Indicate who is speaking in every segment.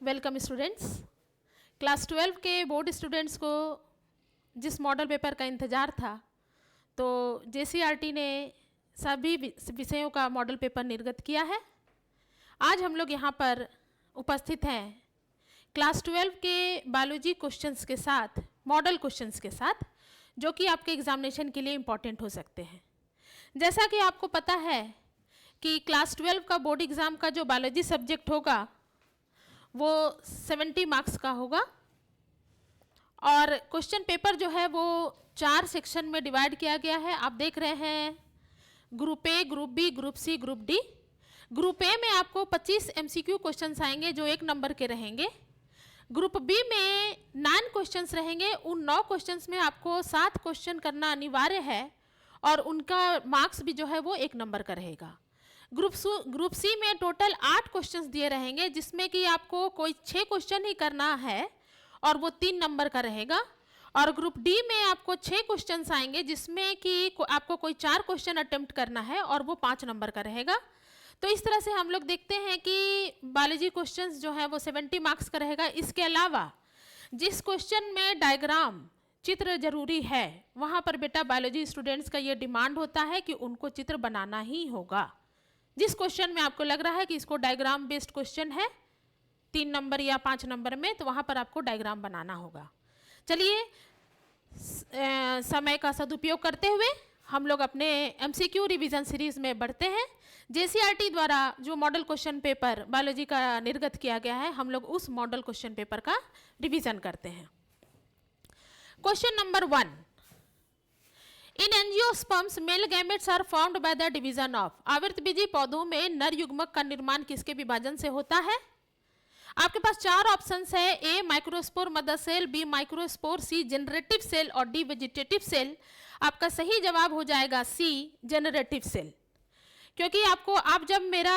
Speaker 1: Welcome students. Class 12 के board students को जिस मॉडल पेपर का इंतज़ार था, तो JCRT ने सभी विषयों का मॉडल पेपर निर्गत किया है। आज हम लोग यहाँ पर उपस्थित हैं क्लास 12 के बायोलॉजी क्वेश्चंस के साथ, मॉडल क्वेश्चंस के साथ, जो कि आपके एग्जामिनेशन के लिए इम्पॉर्टेंट हो सकते हैं। जैसा कि आपको पता है कि क्लास 12 का बोर्ड एग्ज़ाम का जो बायोलॉजी सब्जेक्ट होगा वो 70 मार्क्स का होगा और क्वेश्चन पेपर जो है वो 4 सेक्शन में डिवाइड किया गया है। आप देख रहे हैं group A, group B, group C, group D. Group A में आपको 25 MCQ क्वेश्चंस आएंगे जो 1 नंबर के रहेंगे। ग्रुप बी में 9 क्वेश्चंस रहेंगे। उन 9 क्वेश्चंस में आपको 7 क्वेश्चन करना अनिवार्य है और उनका मार्क्स भी जो है वो 1 नंबर का रहेगा। ग्रुप सी में टोटल 8 क्वेश्चंस दिए रहेंगे, जिसमें कि आपको कोई 6 क्वेश्चन ही करना है और वो 3 नंबर का रहेगा। और ग्रुप डी में आपको 6 क्वेश्चंस आएंगे, जिसमें कि आपको कोई 4 क्वेश्चन अटेम्प्ट करना है और वो 5 नंबर का रहेगा। तो इस तरह से हम लोग देखते हैं कि बायोलॉजी क्वेश्चंस जो है वो 70 मार्क्स का रहेगा। इसके अलावा जिस क्वेश्चन में डायग्राम, चित्र जरूरी है, वहाँ पर बेटा बायोलॉजी स्टूडेंट्स का ये डिमांड होता है कि उनको चित्र बनाना ही होगा। जिस क्वेश्चन में आपको लग रहा है कि इसको डायग्राम बेस्ड क्वेश्चन है 3 नंबर या 5 नंबर में, तो वहाँ पर आपको डायग्राम बनाना होगा। चलिए समय का सदुपयोग करते हुए हम लोग अपने MCQ रिवीजन सीरीज में बढ़ते हैं। JCRT द्वारा जो मॉडल क्वेश्चन पेपर बायोलॉजी का निर्गत किया गया है, हम लोग उस मॉडल क्वेश्चन पेपर का रिवीजन करते हैं। Question number 1, in angiosperms male gametes are formed by the division of. आवृतबीजी पौधों में नर युग्मक का निर्माण किसके विभाजन से होता है? आपके पास 4 ऑप्शंस है। A microspore mother cell, B microspore, C generative cell और डी वेजिटेटिव सेल। आपका सही जवाब हो जाएगा सी जनरेटिव सेल। क्योंकि आप जब मेरा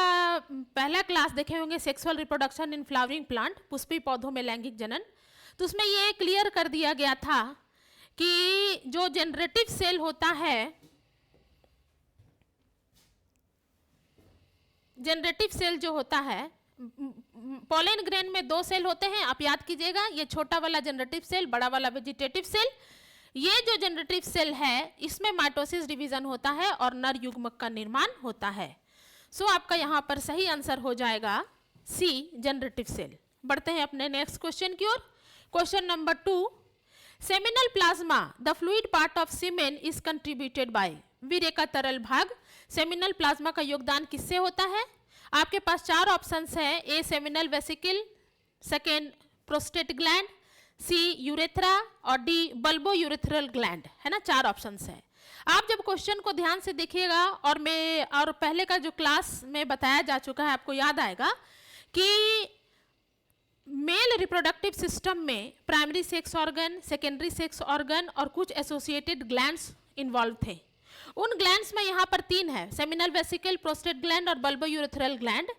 Speaker 1: पहला क्लास देखे होंगे sexual reproduction in flowering plant, Pushpi पौधों में लैंगिक जनन, तो उसमें ये क्लियर कर दिया गया था कि जो जनरेटिव सेल होता है, जनरेटिव सेल जो होता है, पॉलन ग्रेन में 2 सेल होते हैं, आप याद कीजिएगा। ये छोटा वाला जनरेटिव सेल, बड़ा वाला वेजिटेटिव सेल। ये जो जनरेटिव सेल है इसमें माइटोसिस डिवीजन होता है और नर युग्मक का निर्माण होता है। सो आपका यहाँ पर सही आंसर हो जाएगा सी जनरेटिव सेल। बढ़ते हैं अपने नेक्स्ट क्वेश्चन की ओर। Question number 2, seminal plasma the fluid part of semen is contributed by. वीर्य का तरल भाग सेमिनल प्लाज्मा का योगदान किससे होता है? आपके पास 4 ऑप्शंस है। A seminal vesicle, second prostate gland, C urethra और डी बल्बो यूरेथ्रल ग्लैंड, है ना। 4 ऑप्शंस है। आप जब क्वेश्चन को ध्यान से देखिएगा, और पहले का जो क्लास में बताया जा चुका है, आपको याद आएगा कि मेल रिप्रोडक्टिव सिस्टम में primary sex organ, secondary sex organ और कुछ एसोसिएटेड ग्लैंड्स इन्वॉल्व थे। उन ग्लैंड्स में यहाँ पर 3 है, सेमिनल वेसिकल, प्रोस्टेट ग्लैंड और बल्बो यूरेथ्रल ग्लैंड।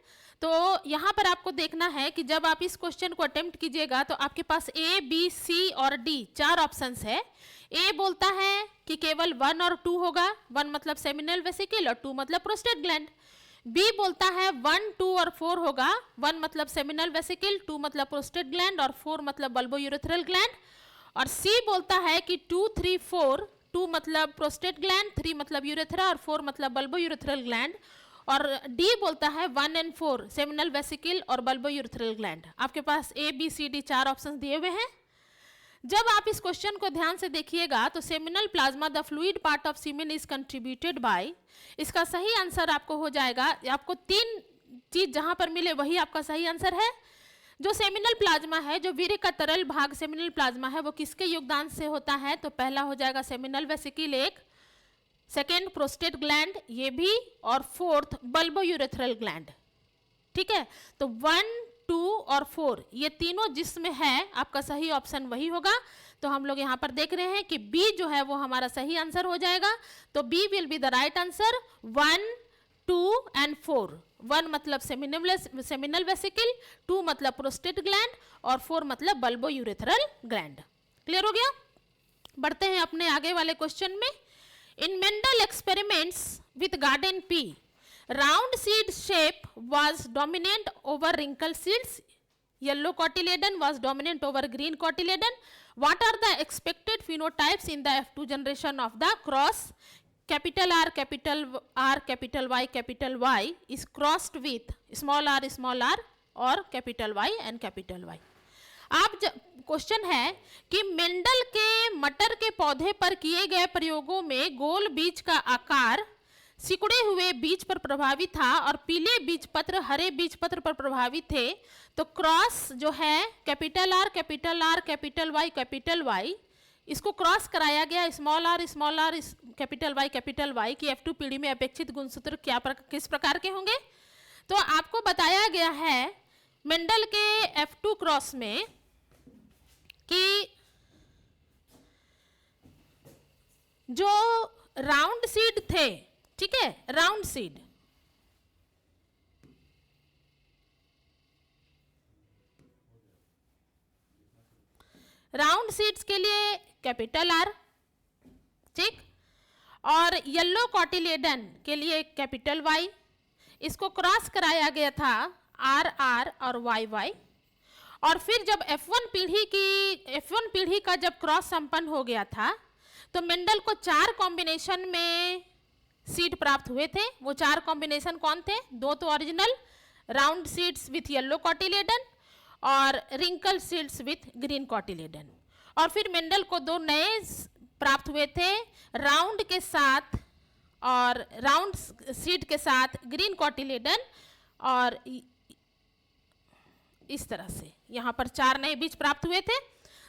Speaker 1: तो यहाँ पर आपको देखना है कि जब आप इस क्वेश्चन को अटेम्प्ट कीजिएगा तो आपके पास ए, बी, सी और डी 4 ऑप्शंस है। ए बोलता है कि केवल 1 और 2 होगा, 1 मतलब सेमिनल वेसिकल और 2 मतलब प्रोस्टेट ग्लैंड। बी बोलता है 1, 2 और 4 होगा, 1 मतलब सेमिनल वेसिकल, 2 मतलब प्रोस्टेट ग्लैंड और 4 मतलब बल्बो यूरेथ्रल ग्लैंड। और सी बोलता है कि 2, 3, 4, 2 मतलब प्रोस्टेट ग्लैंड, 3 मतलब यूरेथ्रा और 4 मतलब बल्बो यूरेथ्रल ग्लैंड। और डी बोलता है 1 और 4 सेमिनल वेसिकल और बल्बो यूरेथ्रल ग्लैंड। आपके पास ए, बी, सी, डी 4 ऑप्शन दिए हुए हैं। जब आप इस क्वेश्चन को ध्यान से देखिएगा तो seminal plasma the fluid part of semen is contributed by, इसका सही आंसर आपको हो जाएगा। आपको 3 चीज जहां पर मिले वही आपका सही आंसर है। जो सेमिनल प्लाज्मा है, जो वीर्य का तरल भाग सेमिनल प्लाज्मा है, वो किसके योगदान से होता है? तो पहला हो जाएगा seminal vesicle 1, second prostate gland ये भी, और 4th बल्बो यूरेथ्रल ग्लैंड। ठीक है, तो 1, 2 और 4 ये तीनों जिसमें है, आपका सही ऑप्शन वही होगा। तो हम लोग यहाँ पर देख रहे हैं कि बी जो है वो हमारा सही आंसर हो जाएगा। तो B will be the right answer. 1, 2 and 4, 1 मतलब सेमिनल वेसिकल, 2 मतलब प्रोस्टेट ग्लैंड और 4 मतलब बल्बो यूरेथ्रल ग्लैंड। क्लियर हो गया? बढ़ते हैं अपने आगे वाले क्वेश्चन में। In Mendel experiments with garden pea, round seed shape was dominant over wrinkle seeds. yellow cotyledon was dominant over green cotyledon. What are the expected phenotypes in the F2 generation of the cross? Capital R, capital R, capital Y is crossed with small r और capital Y and capital Y. आप question है कि Mendel के मटर के पौधे पर किए गए प्रयोगों में गोल बीज का आकार सिकुड़े हुए बीज पर प्रभावित था और पीले बीज पत्र हरे बीज पत्र पर प्रभावित थे. तो क्रॉस जो है कैपिटल R, कैपिटल Y, इसको क्रॉस कराया गया स्मॉल r कैपिटल Y की F2 पीढ़ी में अपेक्षित गुणसूत्र किस प्रकार के होंगे. तो आपको बताया गया है मेंडल के F2 क्रॉस में कि जो राउंड सीड थे, ठीक है, राउंड सीड्स के लिए कैपिटल R, ठीक, और येलो कॉटिलेडन के लिए कैपिटल Y. इसको क्रॉस कराया गया था R और Y. और फिर जब F1 पीढ़ी का जब क्रॉस संपन्न हो गया था तो मेंडल को 4 कॉम्बिनेशन में सीड प्राप्त हुए थे. वो 4 कॉम्बिनेशन कौन थे? 2 तो original round seeds with yellow cotyledon और wrinkle seeds with green cotyledon. और फिर मेंडल को 2 नए प्राप्त हुए थे राउंड के साथ और राउंड सीड के साथ ग्रीन कॉटिलेडन, और इस तरह से यहाँ पर 4 नए बीज प्राप्त हुए थे.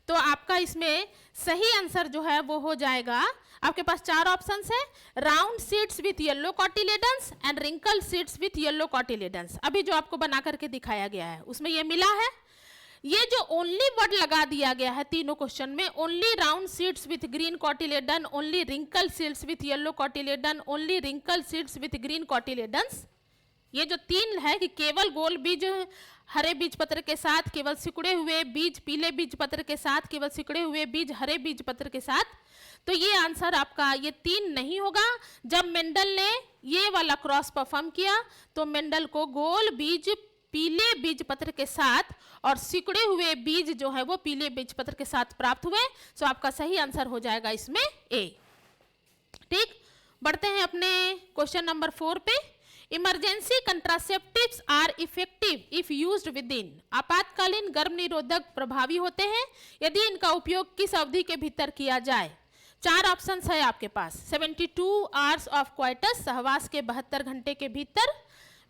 Speaker 1: तो आपका इसमें सही आंसर जो है वो हो जाएगा, आपके पास 4 ऑप्शंस है, round seeds with yellow cotyledons and wrinkle seeds with yellow cotyledons. अभी जो आपको बना करके दिखाया गया है उसमें ये मिला है. ये जो ओनली वर्ड लगा दिया गया है तीनों क्वेश्चन में, only round seeds with green cotyledon, only wrinkle seeds with yellow cotyledon, only wrinkle seeds with green cotyledons, ये जो 3 है कि केवल गोल बीज हरे बीज पत्र के साथ, केवल सिकुड़े हुए बीज पीले बीज पत्र के साथ, केवल सिकुड़े हुए बीज हरे बीज पत्र के साथ. तो ये आंसर आपका ये 3 नहीं होगा. जब मेंडल ने ये वाला क्रॉस परफॉर्म किया तो मेंडल को गोल बीज पीले बीज पत्र के साथ और सिकुड़े हुए बीज जो है वो पीले बीज पत्र के साथ प्राप्त हुए. तो आपका सही आंसर हो जाएगा इसमें ए. ठीक, बढ़ते हैं अपने क्वेश्चन नंबर 4 पे. Emergency contraceptives are effective if used within. आपातकालीन गर्भ निरोधक प्रभावी होते हैं यदि इनका उपयोग किस अवधि के भीतर किया जाए. 4 ऑप्शंस है आपके पास. 72 आवर्स ऑफ क्वाइटस, सहवास के 72 घंटे के भीतर.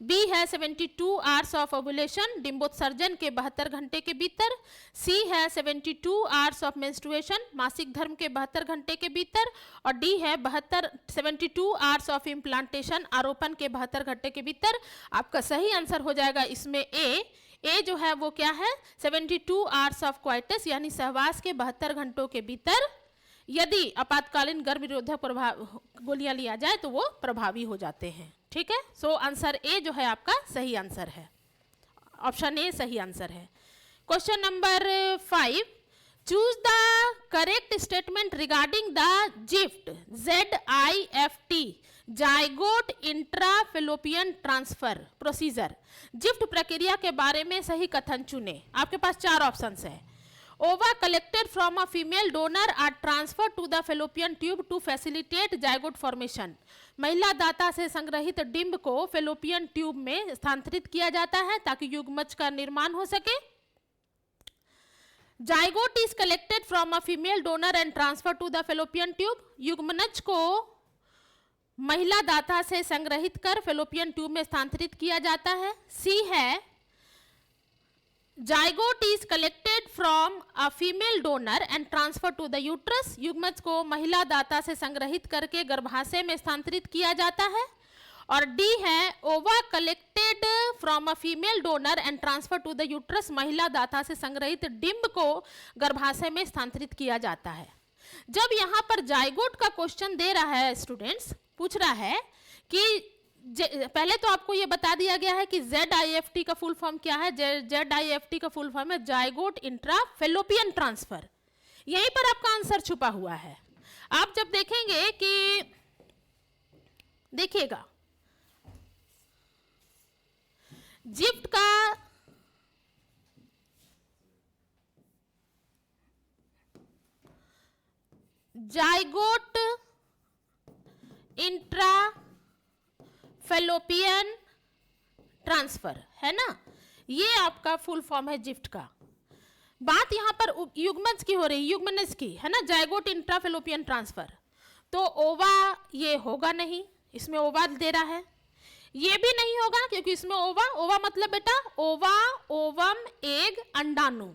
Speaker 1: बी है 72 आवर्स ऑफ ओव्यूलेशन, डिंबोत्सर्जन के 72 घंटे के भीतर. सी है 72 आवर्स ऑफ मेंस्ट्रुएशन, मासिक धर्म के 72 घंटे के भीतर. और डी है 72 आवर्स ऑफ इम्प्लांटेशन, आरोपण के 72 घंटे के भीतर. आपका सही आंसर हो जाएगा इसमें ए जो है वो क्या है 72 आवर्स ऑफ क्वाइटस, यानी सहवास के 72 घंटों के भीतर यदि आपातकालीन गर्भ निरोधक गोलियां लिया जाए तो वो प्रभावी हो जाते हैं. ठीक है, सो आंसर ए जो है आपका सही आंसर है, ऑप्शन ए सही आंसर है. Question number 5, choose the correct statement regarding the gift ZIFT zygote intrafallopian transfer procedure. Gift प्रक्रिया के बारे में सही कथन चुने. आपके पास 4 ऑप्शंस है. Ova collected from a female donor are transferred to the fallopian tube to facilitate zygote formation. महिला दाता से संग्रहित डिंब को फेलोपियन ट्यूब में स्थानांतरित किया जाता है ताकि युग्मज का निर्माण हो सके. Zygote is collected from a female donor and transfer to the fallopian tube. युग्मनज को महिला दाता से संग्रहित कर फेलोपियन ट्यूब में स्थानांतरित किया जाता है. सी है zygote is collected from a female donor and transfer to the uterus. युग्मज को महिला दाता से संग्रहित करके गर्भाशय में स्थानांतरित किया जाता है. और डी है ova collected from a female donor and transfer to the uterus. महिला दाता से संग्रहित डिंब को गर्भाशय में स्थानांतरित किया जाता है. जब यहाँ पर जाइगोट का क्वेश्चन दे रहा है स्टूडेंट्स, पूछ रहा है कि पहले तो आपको ये बता दिया गया है कि ZIFT का फुल फॉर्म क्या है. ZIFT का फुल फॉर्म है जाइगोट इंट्रा फेलोपियन ट्रांसफर. यहीं पर आपका आंसर छुपा हुआ है. आप जब देखेंगे कि देखिएगा जिफ्ट का जाइगोट इंट्रा फेलोपियन ट्रांसफर, है ना, ये आपका फुल फॉर्म है जिफ्ट का। बात यहाँ पर युग्मज की हो रही, युग्मनज की, है ना, जाइगोट इंट्रा फेलोपियन ट्रांसफर। तो ओवा ये होगा नहीं, इसमें ओवा दे रहा है, ये भी नहीं होगा क्योंकि इसमें ओवा, ओवा मतलब बेटा ओवा, ओवम, एग, अंडाणु,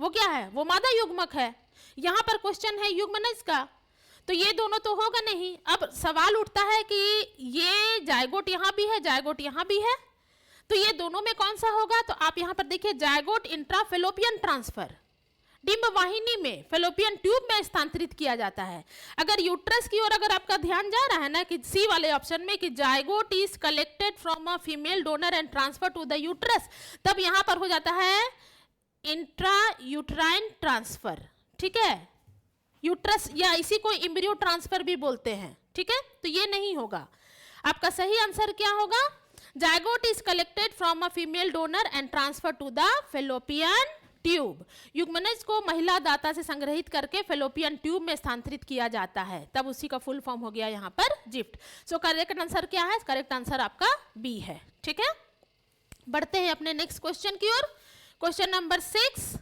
Speaker 1: वो क्या है, वो मादा युग्मक है। यहाँ पर क्वेश्चन है युग्मनज का, तो ये दोनों तो होगा नहीं। अब सवाल उठता है कि ये जाइगोट यहाँ भी है, जाइगोट यहाँ भी है, तो ये दोनों में कौन सा होगा? तो आप यहाँ पर देखिए जाइगोट इंट्रा फेलोपियन ट्रांसफर डिंब वाहिनी में फेलोपियन ट्यूब में स्थानांतरित किया जाता है। अगर यूट्रस की ओर अगर आपका ध्यान जा रहा है ना कि सी वाले ऑप्शन में कि zygote is collected from a female donor and transfer to the uterus, तब यहाँ पर हो जाता है इंट्रा यूट्राइन ट्रांसफर, ठीक है, यूट्रस या इसी को एम्ब्रियो ट्रांसफर भी बोलते हैं, ठीक है। तो ये नहीं होगा, आपका सही आंसर क्या होगा? Zygote is collected from a female donor and transfer to the fallopian tube. युग्मनज को महिला दाता से संग्रहित करके फेलोपियन ट्यूब में स्थानांतरित किया जाता है, तब उसी का फुल फॉर्म हो गया यहाँ पर जिफ्ट। सो करेक्ट आंसर क्या है? करेक्ट आंसर आपका बी है, ठीक है। बढ़ते हैं अपने नेक्स्ट क्वेश्चन की ओर। Question number 6,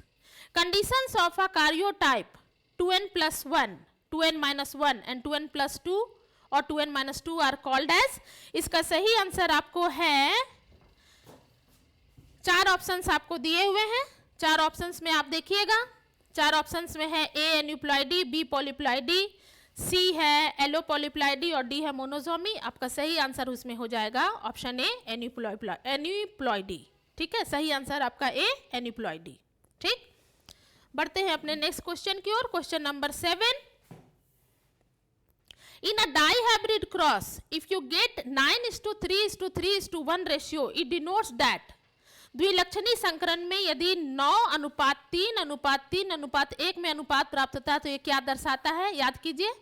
Speaker 1: conditions of a karyotype 2n+1, 2n-1 and 2n+2 और 2n-2 आर कॉल्ड एज। इसका सही आंसर आपको है, 4 ऑप्शंस आपको दिए हुए हैं, 4 ऑप्शंस में आप देखिएगा, 4 ऑप्शंस में है ए एन्यूप्लॉइडी, बी पॉलीप्लॉइडी, सी है एलोपॉलीप्लॉइडी और डी है मोनोजोमी। आपका सही आंसर उसमें हो जाएगा ऑप्शन ए एन्यूप्लॉइडी, ठीक है, सही आंसर आपका ए एन्यूप्लॉइडी, ठीक। बढ़ते हैं अपने नेक्स्ट क्वेश्चन की ओर। Question number 7, in a dihybrid cross if you get 9:3:3:1 ratio it denotes that द्विलक्षणी संकरण में यदि 9:3:3:1 में अनुपात प्राप्त होता है तो ये क्या दर्शाता है? याद कीजिए,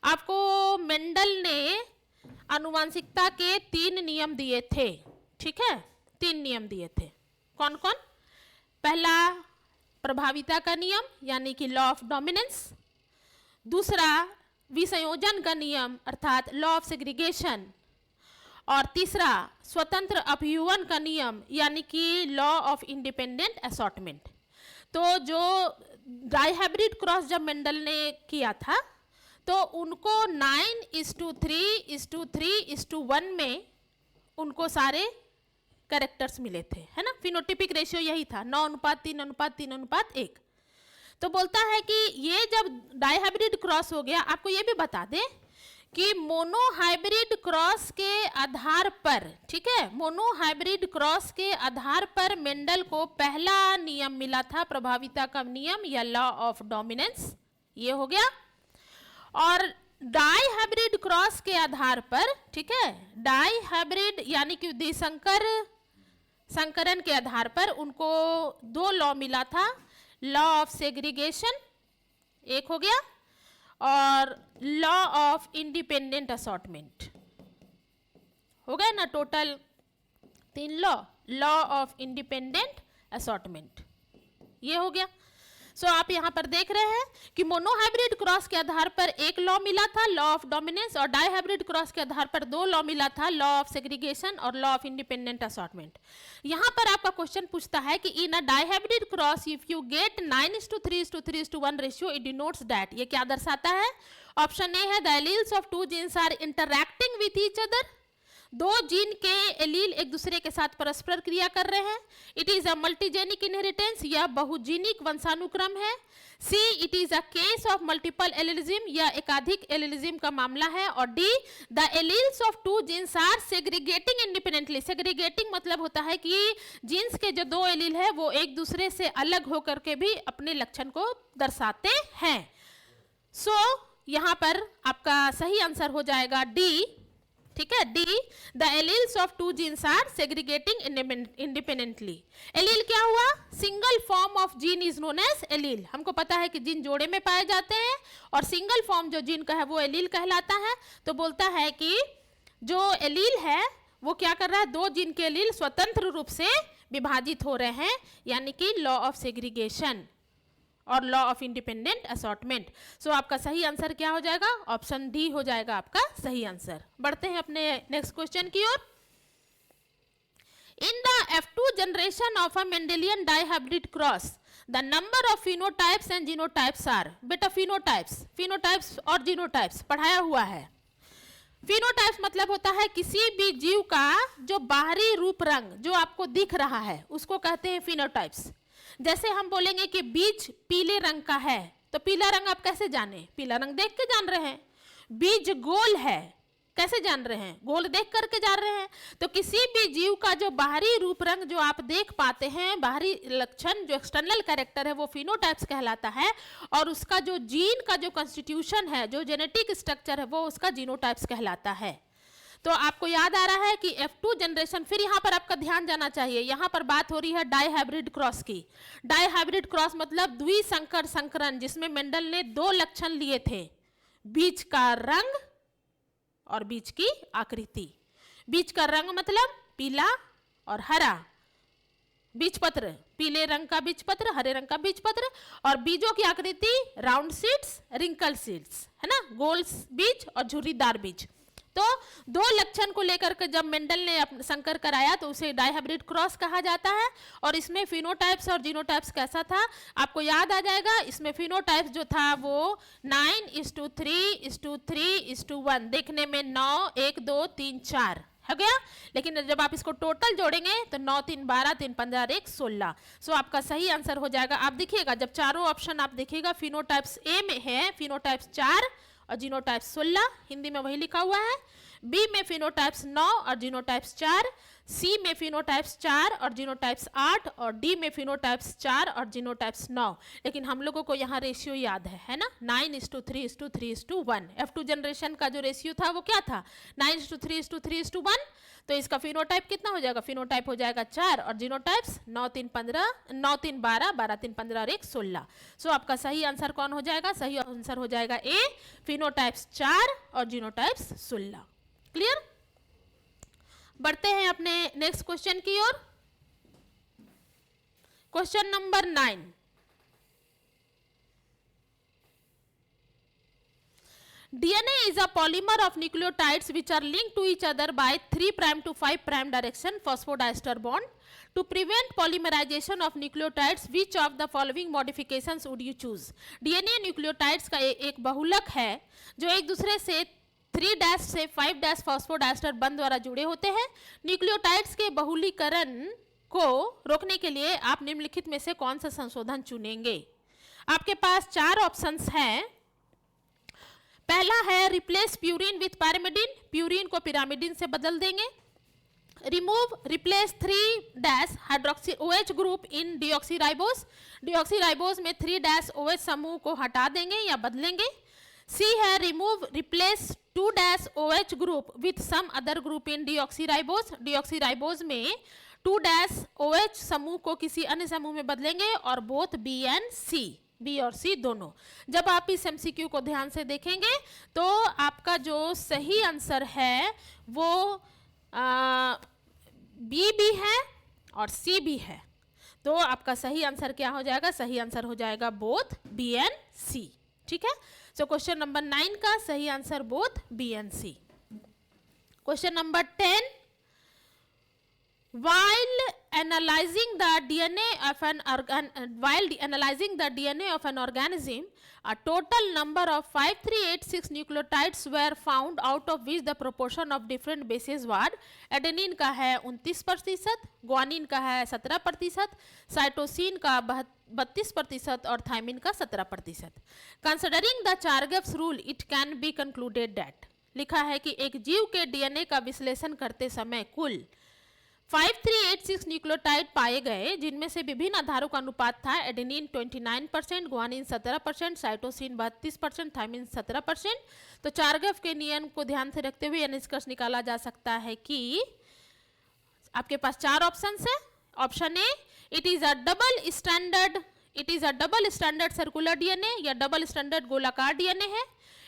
Speaker 1: आपको मेंडल ने आनुवांशिकता के 3 नियम दिए थे, ठीक है, 3 नियम दिए थे। कौन कौन? पहला प्रभाविता का नियम यानी कि लॉ ऑफ डोमिनेंस, दूसरा विसंयोजन का नियम अर्थात लॉ ऑफ सेग्रीगेशन, और तीसरा स्वतंत्र अपयूहन का नियम यानी कि लॉ ऑफ इंडिपेंडेंट असॉर्टमेंट। तो जो डाइहाइब्रिड क्रॉस जब मेंडल ने किया था तो उनको 9:3:3:1 में उनको सारे कैरेक्टर्स मिले थे, है ना, फिनोटिपिक रेशियो यही था 9:3:3:1। तो बोलता है कि ये जब डाइहाइब्रिड क्रॉस हो गया, आपको ये भी बता दें कि मोनोहाइब्रिड क्रॉस के आधार पर, ठीक है, मोनोहाइब्रिड क्रॉस के आधार पर मेंडल को पहला नियम मिला था प्रभाविता का नियम या लॉ ऑफ डोमिनेंस, ये हो गया। और डाइहाइब्रिड क्रॉस के आधार पर, ठीक है, डाइहाइब्रिड यानी कि संकरण के आधार पर उनको 2 लॉ मिला था, लॉ ऑफ सेग्रीगेशन एक हो गया और लॉ ऑफ इंडिपेंडेंट असॉर्टमेंट हो गया ना, total 3 law, law of independent assortment ये हो गया। सो आप यहाँ पर देख रहे हैं कि मोनोहाइब्रिड क्रॉस के आधार पर 1 लॉ मिला था लॉ ऑफ डोमिनेंस और डाइहाइब्रिड क्रॉस के आधार पर 2 लॉ मिला था लॉ ऑफ सेग्रीगेशन और लॉ ऑफ इंडिपेंडेंट असॉर्टमेंट। यहाँ पर आपका क्वेश्चन पूछता है कि in a dihybrid cross if you get 9:3:3:1 ratio it denotes that, ये क्या दर्शाता है? ऑप्शन ए है the alleles of 2 genes are interacting with each other, 2 gene के एलील एक दूसरे के साथ परस्पर क्रिया कर रहे हैं। It is a multigenic inheritance, यह बहुजीनिक वंशानुक्रम है। C, it is a case of multiple allelism, यह एकाधिक एलिलिज्म का मामला है। और D, the alleles of 2 genes are segregating independently, segregating मतलब होता है कि जीन्स के जो 2 एलील है वो एक दूसरे से अलग होकर के भी अपने लक्षण को दर्शाते हैं। सो यहाँ पर आपका सही आंसर हो जाएगा डी, ठीक है, D, the alleles of 2 genes are segregating independently. Allele क्या हुआ? Single form of gene is known as allele. हमको पता है कि जीन जोड़े में पाए जाते हैं और सिंगल फॉर्म जो जीन का है वो एलील कहलाता है। तो बोलता है कि जो एलील है वो क्या कर रहा है, 2 जीन के एलील स्वतंत्र रूप से विभाजित हो रहे हैं, यानी कि लॉ ऑफ सेग्रीगेशन। और लॉ ऑफ इंडिपेंडेंट असॉर्टमेंट। सो आपका सही आंसर क्या हो जाएगा? ऑप्शन डी हो जाएगा आपका सही आंसर। बढ़ते हैं अपने नेक्स्ट क्वेश्चन की ओर। In the F2 generation of a Mendelian dihybrid cross, the number of phenotypes and genotypes are, बेटा phenotypes और genotypes पढ़ाया हुआ है। phenotypes मतलब होता है किसी भी जीव का जो बाहरी रूप रंग जो आपको दिख रहा है उसको कहते हैं phenotypes। जैसे हम बोलेंगे कि बीज पीले रंग का है, तो पीला रंग आप कैसे जाने? पीला रंग देख के जान रहे हैं। बीज गोल है, कैसे जान रहे हैं? गोल देख करके जान रहे हैं। तो किसी भी जीव का जो बाहरी रूप रंग जो आप देख पाते हैं, बाहरी लक्षण जो एक्सटर्नल कैरेक्टर है, वो फिनोटाइप्स कहलाता है। और उसका जो जीन का जो कॉन्स्टिट्यूशन है, जो जेनेटिक स्ट्रक्चर है, वो उसका जीनोटाइप्स कहलाता है। तो आपको याद आ रहा है कि F2 जनरेशन, फिर यहाँ पर आपका ध्यान जाना चाहिए, यहाँ पर बात हो रही है डाईहाइब्रिड क्रॉस की। डाईहाइब्रिड क्रॉस मतलब द्विसंकर संकरण, जिसमें मेंडल ने 2 लक्षण लिए थे, बीज का रंग और बीज की आकृति। बीज का रंग मतलब पीला और हरा, बीजपत्र पीले रंग का बीजपत्र, हरे रंग का बीजपत्र, और बीजों की आकृति राउंड सीड्स, रिंकल सीड्स, है ना, गोल बीज और झुर्रीदार बीज। तो 2 लक्षण को लेकर के जब मेंडल ने संकर कराया तो उसे डाईहाइब्रिड क्रॉस कहा जाता है। और इसमें फिनोटाइप्स और जीनोटाइप्स कैसा था आपको याद आ जाएगा। इसमें फिनोटाइप्स जो था वो 9:3:3:1, देखने में 9 1 2 3 4 हो गया। लेकिन जब आप इसको टोटल जोड़ेंगे तो 9 3 12 3 15 1 16। सो आपका सही आंसर हो जाएगा। आप देखिएगा जब चारों ऑप्शन आप देखिएगा, फिनोटाइप्स ए में है फिनोटाइप्स 4 और जीनोटाइप्स 16, हिंदी में वही लिखा हुआ है। बी में फिनोटाइप्स 9 और जीनोटाइप्स 4, सी में फिनोटाइप्स 4 और जीनोटाइप्स 8, और डी में फिनोटाइप्स 4 और जीनोटाइप्स 9। लेकिन हम लोगों को यहाँ रेशियो याद है ना, 9:3:3:1। F2 जनरेशन का जो रेशियो था वो क्या था? 9:3:3:1। तो इसका फिनोटाइप कितना हो जाएगा? फिनोटाइप हो जाएगा 4 और जीनोटाइप्स 9 3 12 12 3 15 और 1 16। सो आपका सही आंसर कौन हो जाएगा? सही आंसर हो जाएगा ए, फिनोटाइप्स 4 और जीनोटाइप्स 16। क्लियर? बढ़ते हैं अपने नेक्स्ट क्वेश्चन की ओर। Question number 9। DNA is a polymer of nucleotides which are linked to each other by 3' to 5' direction phosphodiester bond. To prevent polymerization of nucleotides, which of the following modifications would you choose? DNA nucleotides का एक बहुलक है जो एक दूसरे से 3' से 5' phosphodiester बंध द्वारा जुड़े होते हैं। न्यूक्लियोटाइड्स के बहुलीकरण को रोकने के लिए आप निम्नलिखित में से कौन सा संशोधन चुनेंगे? आपके पास 4 ऑप्शंस हैं। पहला है replace purine with pyrimidine, purine को पिरामिडिन से बदल देंगे। Replace 3' hydroxy OH group in deoxyribose, deoxyribose में 3' OH समूह को हटा देंगे या बदलेंगे। सी है replace 2' OH group with some other group in deoxyribose, deoxyribose में 2' OH समूह को किसी अन्य समूह में बदलेंगे, और both B and C, B और सी दोनों। जब आप इस MCQ को ध्यान से देखेंगे तो आपका जो सही आंसर है वो बी भी है और सी भी है। तो आपका सही आंसर क्या हो जाएगा? सही आंसर हो जाएगा बोथ बी एंड सी। ठीक है। सो क्वेश्चन नंबर 9 का सही answer both B and C. Question number 10। While analyzing the DNA of an organism, a total number of 5386 nucleotides were found, out of which the proportion of different bases was: adenine का है 29%, guanine का है 17%, cytosine का 32% और thiamine का 17%। Considering the Chargaff's rule, it can be concluded that, लिखा है कि एक जीव के DNA का विश्लेषण करते समय कुल 5386 न्यूक्लियोटाइड पाए गए, जिनमें से विभिन्न आधारों का अनुपात था: एडेनिन 29%, ग्वानिन 17%, साइटोसिन 32%, थायमिन 17%। तो चारगेफ के नियम को ध्यान से रखते हुए यह निष्कर्ष निकाला जा सकता है कि आपके पास 4 ऑप्शंस है। Option A, it is a double standard circular DNA या डबल स्टैंडर्ड गोलाकार DNA है।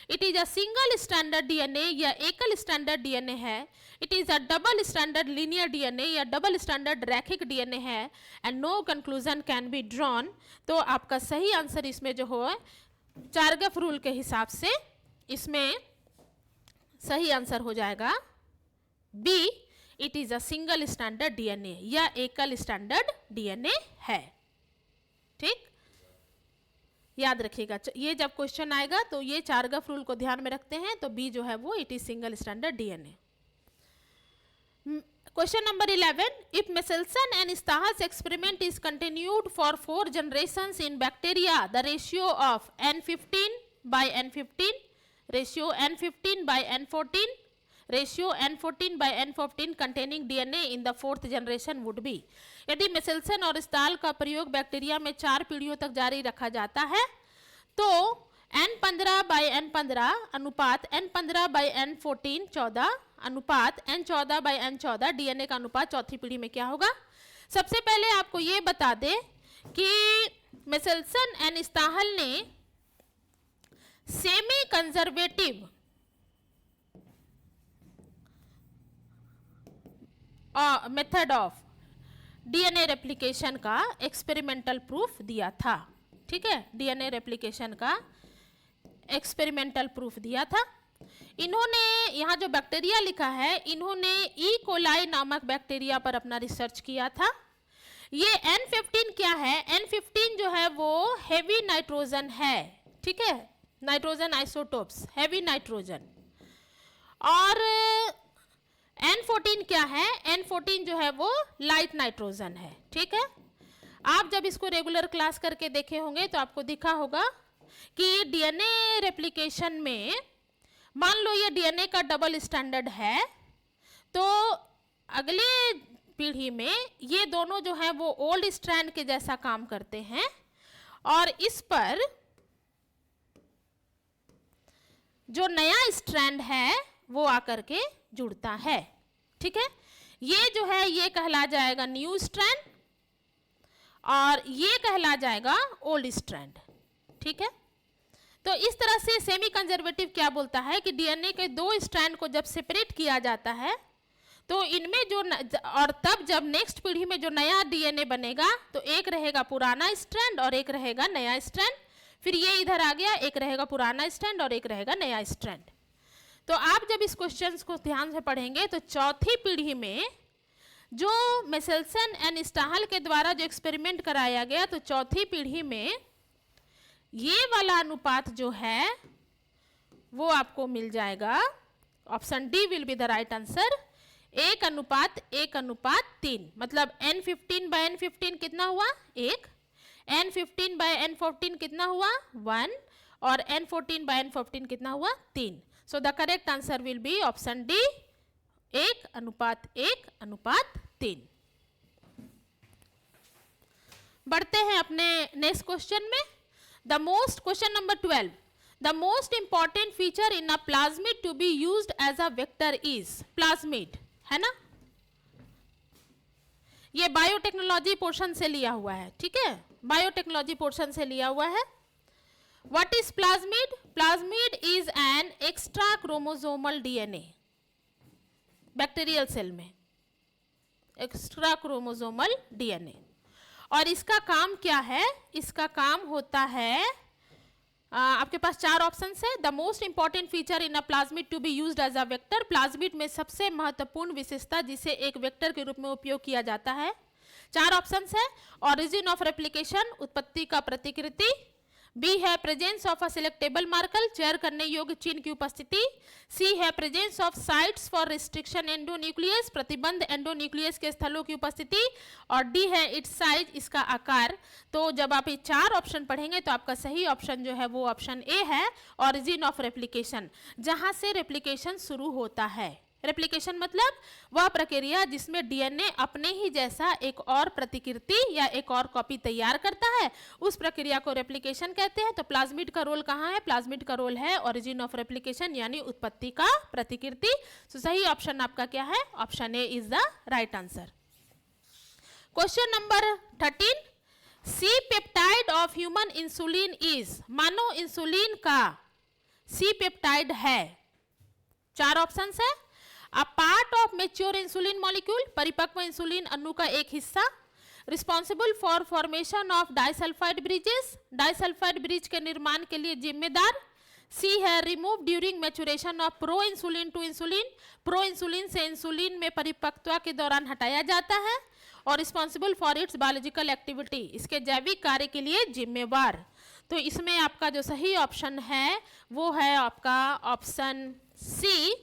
Speaker 1: It is a single standard DNA या एकल स्टैंडर्ड डीएनए है, it is a double standard linear DNA या डबल स्टैंडर्ड रैखिक डीएनए है, and no conclusion can be drawn. तो आपका सही आंसर इसमें जो हो चारगफ रूल के हिसाब से इसमें सही आंसर हो जाएगा B, it is a single standard DNA या एकल स्टैंडर्ड डीएनए है। ठीक, याद रखिएगा, ये जब क्वेश्चन आएगा तो ये चारगफ रूल को ध्यान में रखते हैं, तो बी जो है वो it is single standard DNA. Question number 11, if Michelson and Stahl's experiment is continued for 4 generations in bacteria, the ratio of N15 by N15, ratio N15 by N14, ratio N14 by N14 containing DNA in the 4th generation would be। यदि Michelson और Stahl का प्रयोग bacteria में 4 पीढ़ियों तक जारी रखा जाता है तो N15 by N15 अनुपात N15 by N14 14 अनुपात N14 by N14 डीएनए का अनुपात चौथी पीढ़ी में क्या होगा। सबसे पहले आपको ये बता दें कि Michelson एंड Stahl ने semi conservative method of DNA replication का एक्सपेरिमेंटल प्रूफ दिया था। ठीक है, डीएनए रेप्लिकेशन का एक्सपेरिमेंटल प्रूफ दिया था। इन्होंने यहाँ जो बैक्टीरिया लिखा है, इन्होंने ई कोलाई नामक बैक्टीरिया पर अपना रिसर्च किया था। ये N15 क्या है, N15 जो है वो हेवी नाइट्रोजन है। ठीक है, नाइट्रोजन आइसोटोप्स, हेवी नाइट्रोजन। और N14 क्या है, N14 जो है वो लाइट नाइट्रोजन है। ठीक है, आप जब इसको रेगुलर क्लास करके देखे होंगे तो आपको दिखा होगा कि डीएनए रेप्लिकेशन में मान लो ये डीएनए का डबल स्टैंडर्ड है, तो अगले पीढ़ी में ये दोनों जो है वो ओल्ड स्ट्रैंड के जैसा काम करते हैं और इस पर जो नया स्ट्रैंड है वो आकर के जुड़ता है। ठीक है, ये जो है ये कहला जाएगा न्यू स्ट्रैंड और ये कहला जाएगा ओल्ड स्ट्रैंड। ठीक है, तो इस तरह से सेमी कंजर्वेटिव क्या बोलता है कि डीएनए के 2 स्ट्रैंड को जब सेपरेट किया जाता है तो इनमें जो और तब जब नेक्स्ट पीढ़ी में जो नया डीएनए बनेगा तो एक रहेगा पुराना स्ट्रैंड और एक रहेगा नया स्ट्रैंड, फिर ये इधर आ गया, एक रहेगा पुराना स्ट्रैंड और एक रहेगा नया स्ट्रैंड। तो आप जब इस क्वेश्चन को ध्यान से पढ़ेंगे तो चौथी पीढ़ी में जो Michelson एंड Stahl के द्वारा जो एक्सपेरिमेंट कराया गया, तो चौथी पीढ़ी में ये वाला अनुपात जो है वो आपको मिल जाएगा। Option D will be the right answer, 1:1:3। मतलब N15 by N15 कितना हुआ 1, N15 by N14 कितना हुआ 1 और N14 by N14 कितना हुआ 3। So the correct answer will be option D, 1:1:3। बढ़ते हैं अपने नेक्स्ट क्वेश्चन में। Question number 12, the most important feature in a plasmid to be used as a vector is, plasmid है ना, ये बायोटेक्नोलॉजी पोर्शन से लिया हुआ है। ठीक है, बायोटेक्नोलॉजी पोर्शन से लिया हुआ है। What is plasmid? Plasmid is an extra chromosomal DNA, bacterial cell में एक्स्ट्रा क्रोमोसोमल डीएनए। और इसका काम क्या है? इसका काम होता है, आपके पास 4 ऑप्शंस है। The most important feature in a plasmid to be used as a vector, plasmid में सबसे महत्वपूर्ण विशेषता जिसे एक वेक्टर के रूप में उपयोग किया जाता है। 4 ऑप्शंस है। ओरिजिन ऑफ रेप्लिकेशन, उत्पत्ति का प्रतिकृति। बी है presence of a selectable marker, चयन करने योग्य चिन्ह की उपस्थिति। सी है presence of sites for restriction endonuclease, प्रतिबंध एंडोन्यूक्लियस के स्थलों की उपस्थिति। और डी है इट्स साइज, इसका आकार। तो जब आप ये 4 ऑप्शन पढ़ेंगे तो आपका सही ऑप्शन जो है वो ऑप्शन ए है, ओरिजिन ऑफ रेप्लिकेशन, जहां से रेप्लिकेशन शुरू होता है। रेप्लिकेशन मतलब वह प्रक्रिया जिसमें डीएनए अपने ही जैसा एक और प्रतिकृति या एक और कॉपी तैयार करता है, उस प्रक्रिया को रेप्लिकेशन कहते हैं। तो प्लाज्मिड का रोल कहाँ है? प्लाज्मिड का रोल है ओरिजिन ऑफ रेप्लिकेशन, यानी उत्पत्ति का प्रतिकृति। तो सही ऑप्शन आपका क्या है? Option A is the right answer. Question number 13, C peptide of human insulin is, मानव इंसुलिन का सी पेप्टाइड है? 4 ऑप्शंस है। A part of mature insulin molecule, परिपक्व इंसुलिन अणु का एक हिस्सा, responsible for formation of disulphide bridges, disulphide bridge के निर्माण के लिए जिम्मेदार। सी है remove during maturation of pro insulin to insulin, pro insulin से इंसुलिन में परिपक्वता के दौरान हटाया जाता है। और responsible for its biological activity, इसके जैविक कार्य के लिए जिम्मेवार। तो इसमें आपका जो सही ऑप्शन है वो है आपका option C,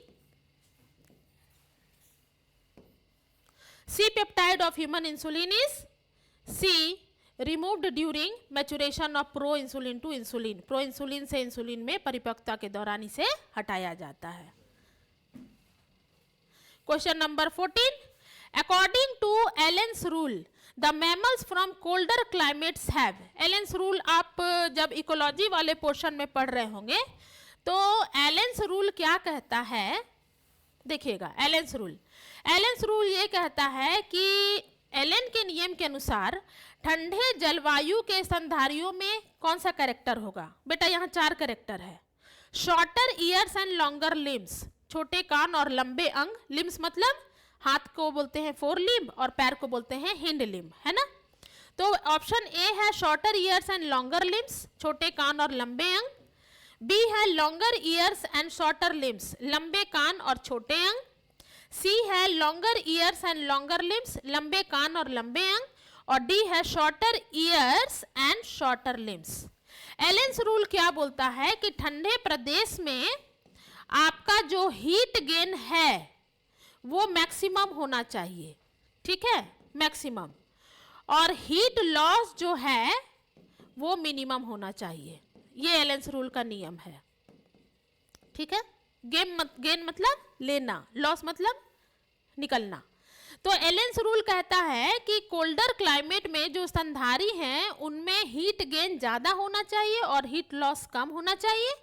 Speaker 1: C peptide of human insulin is C removed during maturation of pro insulin to insulin, pro insulin से इंसुलिन में परिपक्वता के दौरान इसे हटाया जाता है। Question number 14, according to Allen's rule the mammals from colder climates have. Allen's rule आप जब इकोलॉजी वाले पोर्शन में पढ़ रहे होंगे तो एलेंस रूल क्या कहता है, देखिएगा। एलेंस रूल ये कहता है कि एलन के नियम के अनुसार ठंडे जलवायु के स्तनधारियों में कौन सा कैरेक्टर होगा? बेटा यहाँ 4 कैरेक्टर है। Shorter years and longer limbs, छोटे कान और लंबे अंग। लिम्स मतलब हाथ को बोलते हैं फोर लिम्ब और पैर को बोलते हैं हिंड लिम्ब, है ना। तो ऑप्शन ए है shorter years and longer limbs, छोटे कान और लंबे अंग। बी है longer years and shorter limbs, लंबे कान और छोटे अंग। सी है longer years and longer limbs, लंबे कान और लंबे अंग। और डी है shorter years and shorter limbs. एलेंस rule क्या बोलता है कि ठंडे प्रदेश में आपका जो हीट गेन है वो मैक्सिमम होना चाहिए, ठीक है, मैक्सिमम। और हीट लॉस जो है वो मिनिमम होना चाहिए। ये एलेंस रूल का नियम है, ठीक है। गेन मतलब लेना, लॉस मतलब निकलना। तो एलेंस रूल कहता है कि कोल्डर क्लाइमेट में जो स्तनधारी हैं उनमें हीट गेन ज़्यादा होना चाहिए और हीट लॉस कम होना चाहिए।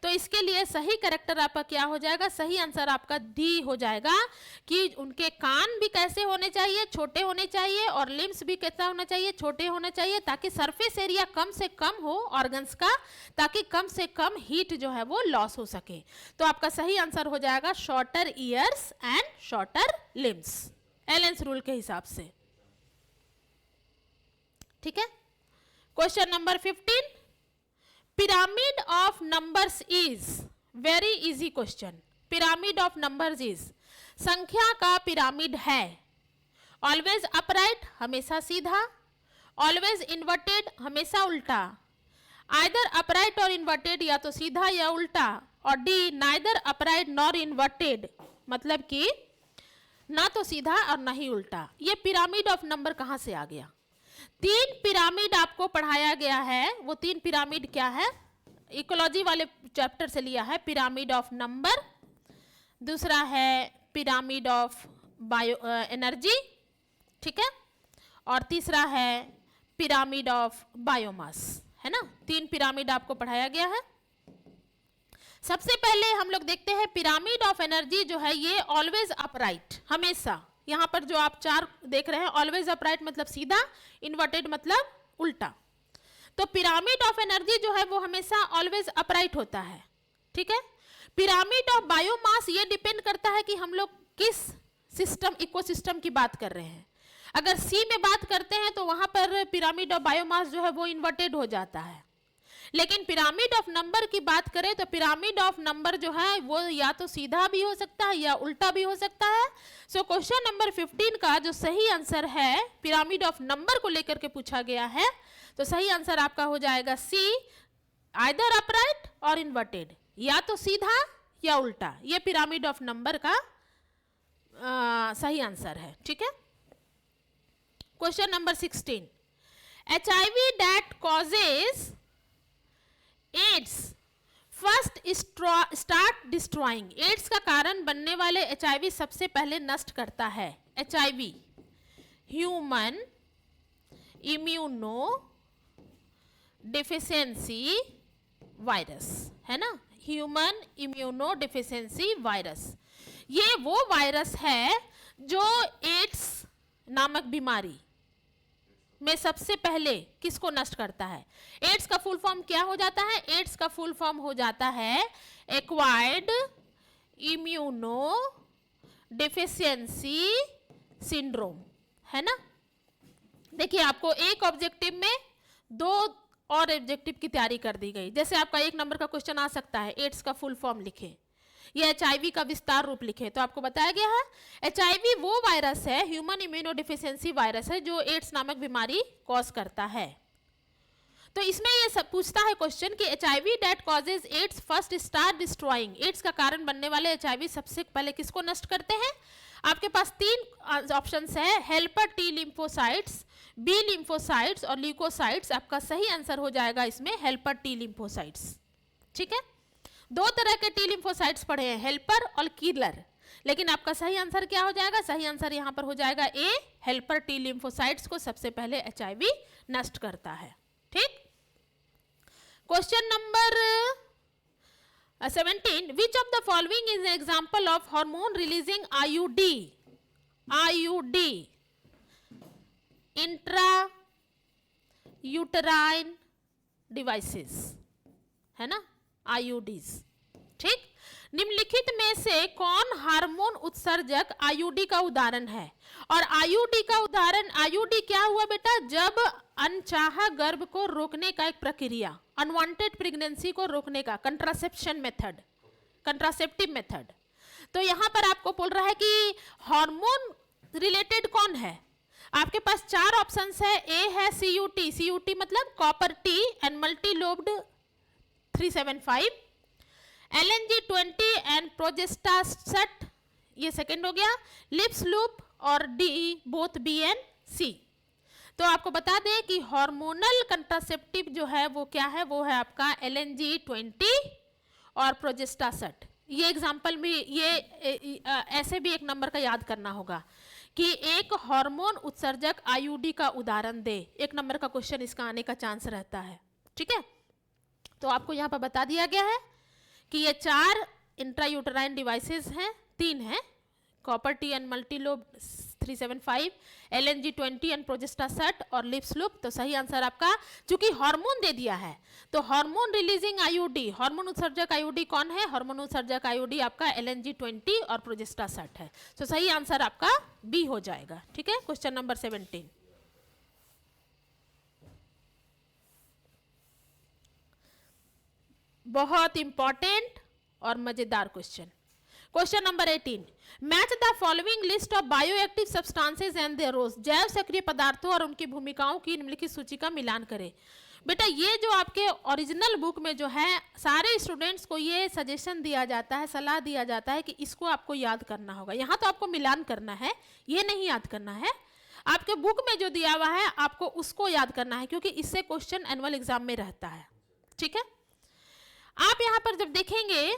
Speaker 1: तो इसके लिए सही कैरेक्टर आपका क्या हो जाएगा? सही आंसर आपका डी हो जाएगा कि उनके कान भी कैसे होने चाहिए, छोटे होने चाहिए, और लिम्स भी कैसा होना चाहिए, छोटे होने चाहिए, ताकि सरफेस एरिया कम से कम हो ऑर्गन्स का, ताकि कम से कम हीट जो है वो लॉस हो सके। तो आपका सही आंसर हो जाएगा shorter years and shorter limbs, एलेंस rule के हिसाब से, ठीक है। Question number 15, pyramid of numbers is, very easy question. Pyramid of numbers is, संख्या का पिरामिड है। ऑलवेज अपराइट, हमेशा सीधा। ऑलवेज इन्वर्टेड, हमेशा उल्टा। आइदर अपराइट और इन्वर्टेड, या तो सीधा या उल्टा। और D neither upright nor inverted, मतलब कि ना तो सीधा और ना ही उल्टा। ये पिरामिड ऑफ नंबर कहाँ से आ गया? 3 पिरामिड आपको पढ़ाया गया है। वो 3 पिरामिड क्या है? इकोलॉजी वाले चैप्टर से लिया है। पिरामिड ऑफ नंबर, दूसरा है पिरामिड ऑफ बायो एनर्जी, ठीक है, और तीसरा है पिरामिड ऑफ बायोमास, है ना। 3 पिरामिड आपको पढ़ाया गया है। सबसे पहले हम लोग देखते हैं पिरामिड ऑफ एनर्जी जो है ये ऑलवेज अपराइट, हमेशा। यहाँ पर जो आप 4 देख रहे हैं, ऑलवेज अपराइट मतलब सीधा, इन्वर्टेड मतलब उल्टा। तो पिरामिड ऑफ एनर्जी जो है वो हमेशा ऑलवेज अपराइट होता है, ठीक है। पिरामिड ऑफ बायोमास ये डिपेंड करता है कि हम लोग किस सिस्टम, इकोसिस्टम की बात कर रहे हैं। अगर सी में बात करते हैं तो वहां पर पिरामिड ऑफ बायोमास जो है वो इन्वर्टेड हो जाता है। लेकिन पिरामिड ऑफ नंबर की बात करें तो पिरामिड ऑफ नंबर जो है वो या तो सीधा भी हो सकता है या उल्टा भी हो सकता है। सो क्वेश्चन नंबर 15 का जो सही आंसर है, पिरामिड ऑफ नंबर को लेकर के पूछा गया है, तो सही आंसर आपका हो जाएगा सी, आइदर अपराइट और इन्वर्टेड, या तो सीधा या उल्टा। ये पिरामिड ऑफ नंबर का सही आंसर है, ठीक है। Question number 16, HIV that causes AIDS first start destroying, AIDS का कारण बनने वाले HIV सबसे पहले नष्ट करता है। HIV human immuno deficiency virus, है ना, ह्यूमन इम्यूनो डिफिशियंसी वायरस। ये वो वायरस है जो एड्स नामक बीमारी, में सबसे पहले किसको नष्ट करता है? एड्स का फुल फॉर्म क्या हो जाता है? एड्स का फुल फॉर्म हो जाता है एक्वायर्ड इम्यूनो डिफिशियंसी सिंड्रोम, है ना। देखिए आपको एक ऑब्जेक्टिव में दो और ऑब्जेक्टिव की तैयारी कर दी गई। जैसे आपका 1 नंबर का क्वेश्चन आ सकता है, एड्स का फुल फॉर्म लिखे या एचआईवी का विस्तार रूप लिखे, तो आपको बताया गया है एचआईवी वो वायरस है, ह्यूमन इम्यूनोडिफिशियंसी वायरस है, जो एड्स नामक बीमारी कॉज करता है। तो इसमें ये सब पूछता है क्वेश्चन कि HIV that causes AIDS first start destroying, AIDS का कारण बनने वाले एचआईवी सबसे पहले किसको नष्ट करते हैं? आपके पास 3 ऑप्शंस है, helper T lymphocytes, B lymphocytes और ल्यूकोसाइट्स। आपका सही आंसर हो जाएगा इसमें हेल्पर टी लिम्फोसाइट्स। ठीक है, 2 तरह के टी लिम्फोसाइट्स पढ़े हैं, हेल्पर और किलर, लेकिन आपका सही आंसर क्या हो जाएगा? सही आंसर यहाँ पर हो जाएगा ए, हेल्पर टी लिम्फोसाइट्स को सबसे पहले एचआईवी नष्ट करता है। ठीक, question number 17, which of the following is example of hormone releasing IUD? IUD intra uterine devices, है ना, आईयूडीज। ठीक, निम्नलिखित में से कौन हार्मोन उत्सर्जक आईयूडी का उदाहरण है? और आईयूडी का उदाहरण, आईयूडी क्या हुआ बेटा? जब अनचाहा गर्भ को रोकने का एक प्रक्रिया, अनवांटेड प्रेगनेंसी को रोकने का कंट्रासेप्शन मेथड, कंट्रासेप्टिव मेथड। तो यहां पर आपको बोल रहा है कि हार्मोन रिलेटेड कौन है? आपके पास 4 ऑप्शंस है। ए है सीयूटी, सीयूटी मतलब copper T and multi lobed 375, LNG20 and progestasert, ये सेकंड हो गया, लिप्स लूप और D both B and C. तो आपको बता दें कि हार्मोनल कंट्रासेप्टिव जो है वो क्या है? वो है आपका LNG20 और प्रोजेस्टासेट। ये एग्जाम्पल में ये ऐसे भी 1 नंबर का याद करना होगा कि एक हार्मोन उत्सर्जक आईयूडी का उदाहरण दे। 1 नंबर का क्वेश्चन इसका आने का चांस रहता है। ठीक है, तो आपको यहाँ पर बता दिया गया है कि ये 4 इंट्रायूटराइन डिवाइसेस हैं, 3 हैं, copper T and multiload 375, LNG20 and progestasert और लिप्स लूप। तो सही आंसर आपका, चूंकि हार्मोन दे दिया है तो हार्मोन रिलीजिंग आईयूडी, हार्मोन उत्सर्जक आईयूडी कौन है? हार्मोन उत्सर्जक आईयूडी आपका LNG20 और प्रोजेस्टासेट है। तो सही आंसर आपका बी हो जाएगा। ठीक है, क्वेश्चन नंबर 17। बहुत इंपॉर्टेंट और मजेदार question, question number 18, match the following list of bioactive substances and their roles, जैव सक्रिय पदार्थों और उनकी भूमिकाओं की निम्नलिखित सूची का मिलान करें। बेटा ये जो आपके ओरिजिनल बुक में जो है, सारे स्टूडेंट्स को ये सजेशन दिया जाता है, सलाह दिया जाता है कि इसको आपको याद करना होगा। यहाँ तो आपको मिलान करना है, ये नहीं याद करना है। आपके बुक में जो दिया हुआ है आपको उसको याद करना है, क्योंकि इससे क्वेश्चन एनुअल एग्जाम में रहता है। ठीक है, आप यहाँ पर जब देखेंगे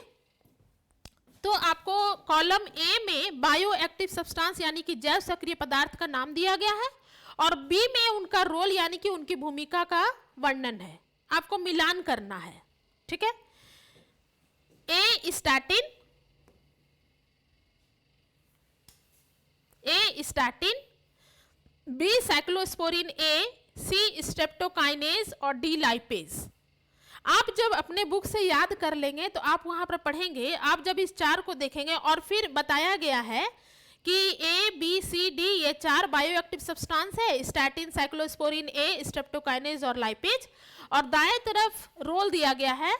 Speaker 1: तो आपको कॉलम ए में बायो एक्टिव सब्सटेंस यानी कि जैव सक्रिय पदार्थ का नाम दिया गया है, और बी में उनका रोल यानी कि उनकी भूमिका का वर्णन है। आपको मिलान करना है। ठीक है, ए स्टैटिन, बी साइक्लोस्पोरिन ए, सी स्ट्रेप्टोकाइनेज और डी लाइपेज। आप जब अपने बुक से याद कर लेंगे तो आप वहां पर पढ़ेंगे, आप जब इस 4 को देखेंगे और फिर बताया गया है कि ए बी सी डी ये 4 बायोएक्टिव सब्सटेंस है, स्टैटिन, साइक्लोस्पोरिन ए, स्ट्रेप्टोकाइनेज और लाइपेज, और दाएं तरफ रोल दिया गया है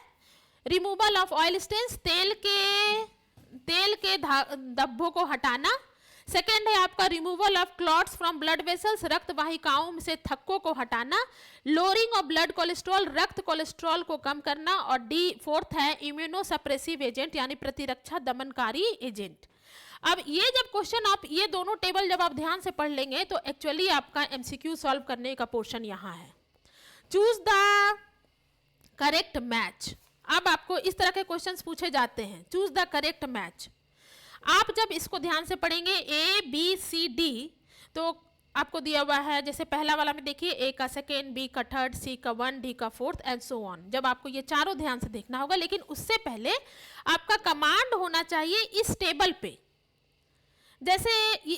Speaker 1: रिमूवल ऑफ ऑयल स्टेन्स, तेल के धब्बों को हटाना। सेकेंड है आपका removal of clots from blood vessels, रक्त वाहिकाओं से थक्कों को हटाना, लोअरिंग ऑफ ब्लड कोलेस्ट्रॉल, रक्त कोलेस्ट्रॉल को कम करना, और डी 4th है इम्यूनोसप्रेसिव एजेंट यानी प्रतिरक्षा दमनकारी एजेंट। अब ये जब क्वेश्चन आप ये दोनों टेबल जब आप ध्यान से पढ़ लेंगे तो एक्चुअली आपका एमसीक्यू सॉल्व करने का पोर्शन यहाँ है। Choose the correct match. अब आपको इस तरह के क्वेश्चंस पूछे जाते हैं, चूज द करेक्ट मैच। आप जब इसको ध्यान से पढ़ेंगे ए बी सी डी, तो आपको दिया हुआ है जैसे पहला वाला में देखिए ए का सेकेंड, बी का थर्ड, सी का 1, डी का 4th एंड सो ऑन। जब आपको ये चारों ध्यान से देखना होगा, लेकिन उससे पहले आपका कमांड होना चाहिए इस टेबल पे। जैसे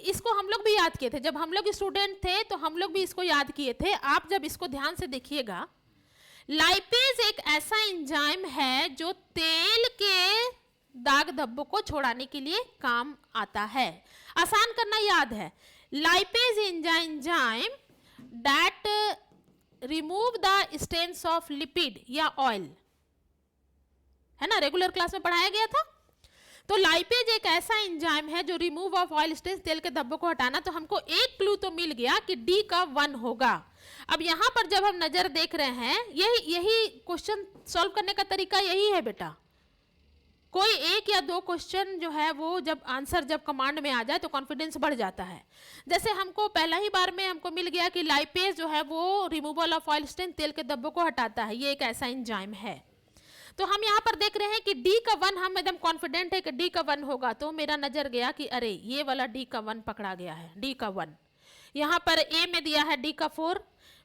Speaker 1: इसको हम लोग भी याद किए थे, जब हम लोग स्टूडेंट थे तो हम लोग भी इसको याद किए थे। आप जब इसको ध्यान से देखिएगा, लाइपेज एक ऐसा एंजाइम है जो तेल के दाग धब्बों को छोड़ाने के लिए काम आता है। आसान करना याद है, lipase enzyme that remove the stains of lipid या ऑयल, है ना, रेगुलर क्लास में पढ़ाया गया था। तो लाइपेज एक ऐसा एंजाइम है जो रिमूव ऑफ ऑयल स्टेन्स, तेल के धब्बों को हटाना। तो हमको एक क्लू तो मिल गया कि डी का 1 होगा। अब यहां पर जब हम नजर देख रहे हैं, यही क्वेश्चन सॉल्व करने का तरीका यही है बेटा। कोई एक या दो क्वेश्चन जो है वो जब आंसर जब कमांड में आ जाए तो कॉन्फिडेंस बढ़ जाता है। जैसे हमको पहला ही बार में हमको मिल गया कि लाइपेज जो है वो रिमूवल ऑफ ऑयल स्टेन, तेल के धब्बों को हटाता है, ये एक ऐसा एंजाइम है। तो हम यहाँ पर देख रहे हैं कि डी का 1, हम एकदम कॉन्फिडेंट है कि डी का 1 होगा। तो मेरा नजर गया कि अरे ये वाला डी का 1 पकड़ा गया है, डी का 1। यहाँ पर ए में दिया है डी का 4,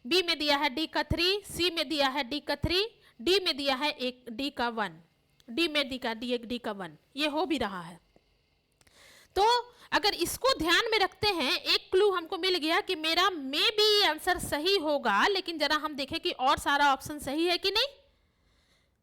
Speaker 1: बी में दिया है डी का 3, सी में दिया है डी का 3, डी में दिया है एक डी का 1, डी में डी का 1, ये हो भी रहा है। तो अगर इसको ध्यान में रखते हैं, एक क्लू हमको मिल गया कि मेरा मे बी आंसर सही होगा, लेकिन जरा हम देखें कि और सारा ऑप्शन सही है कि नहीं,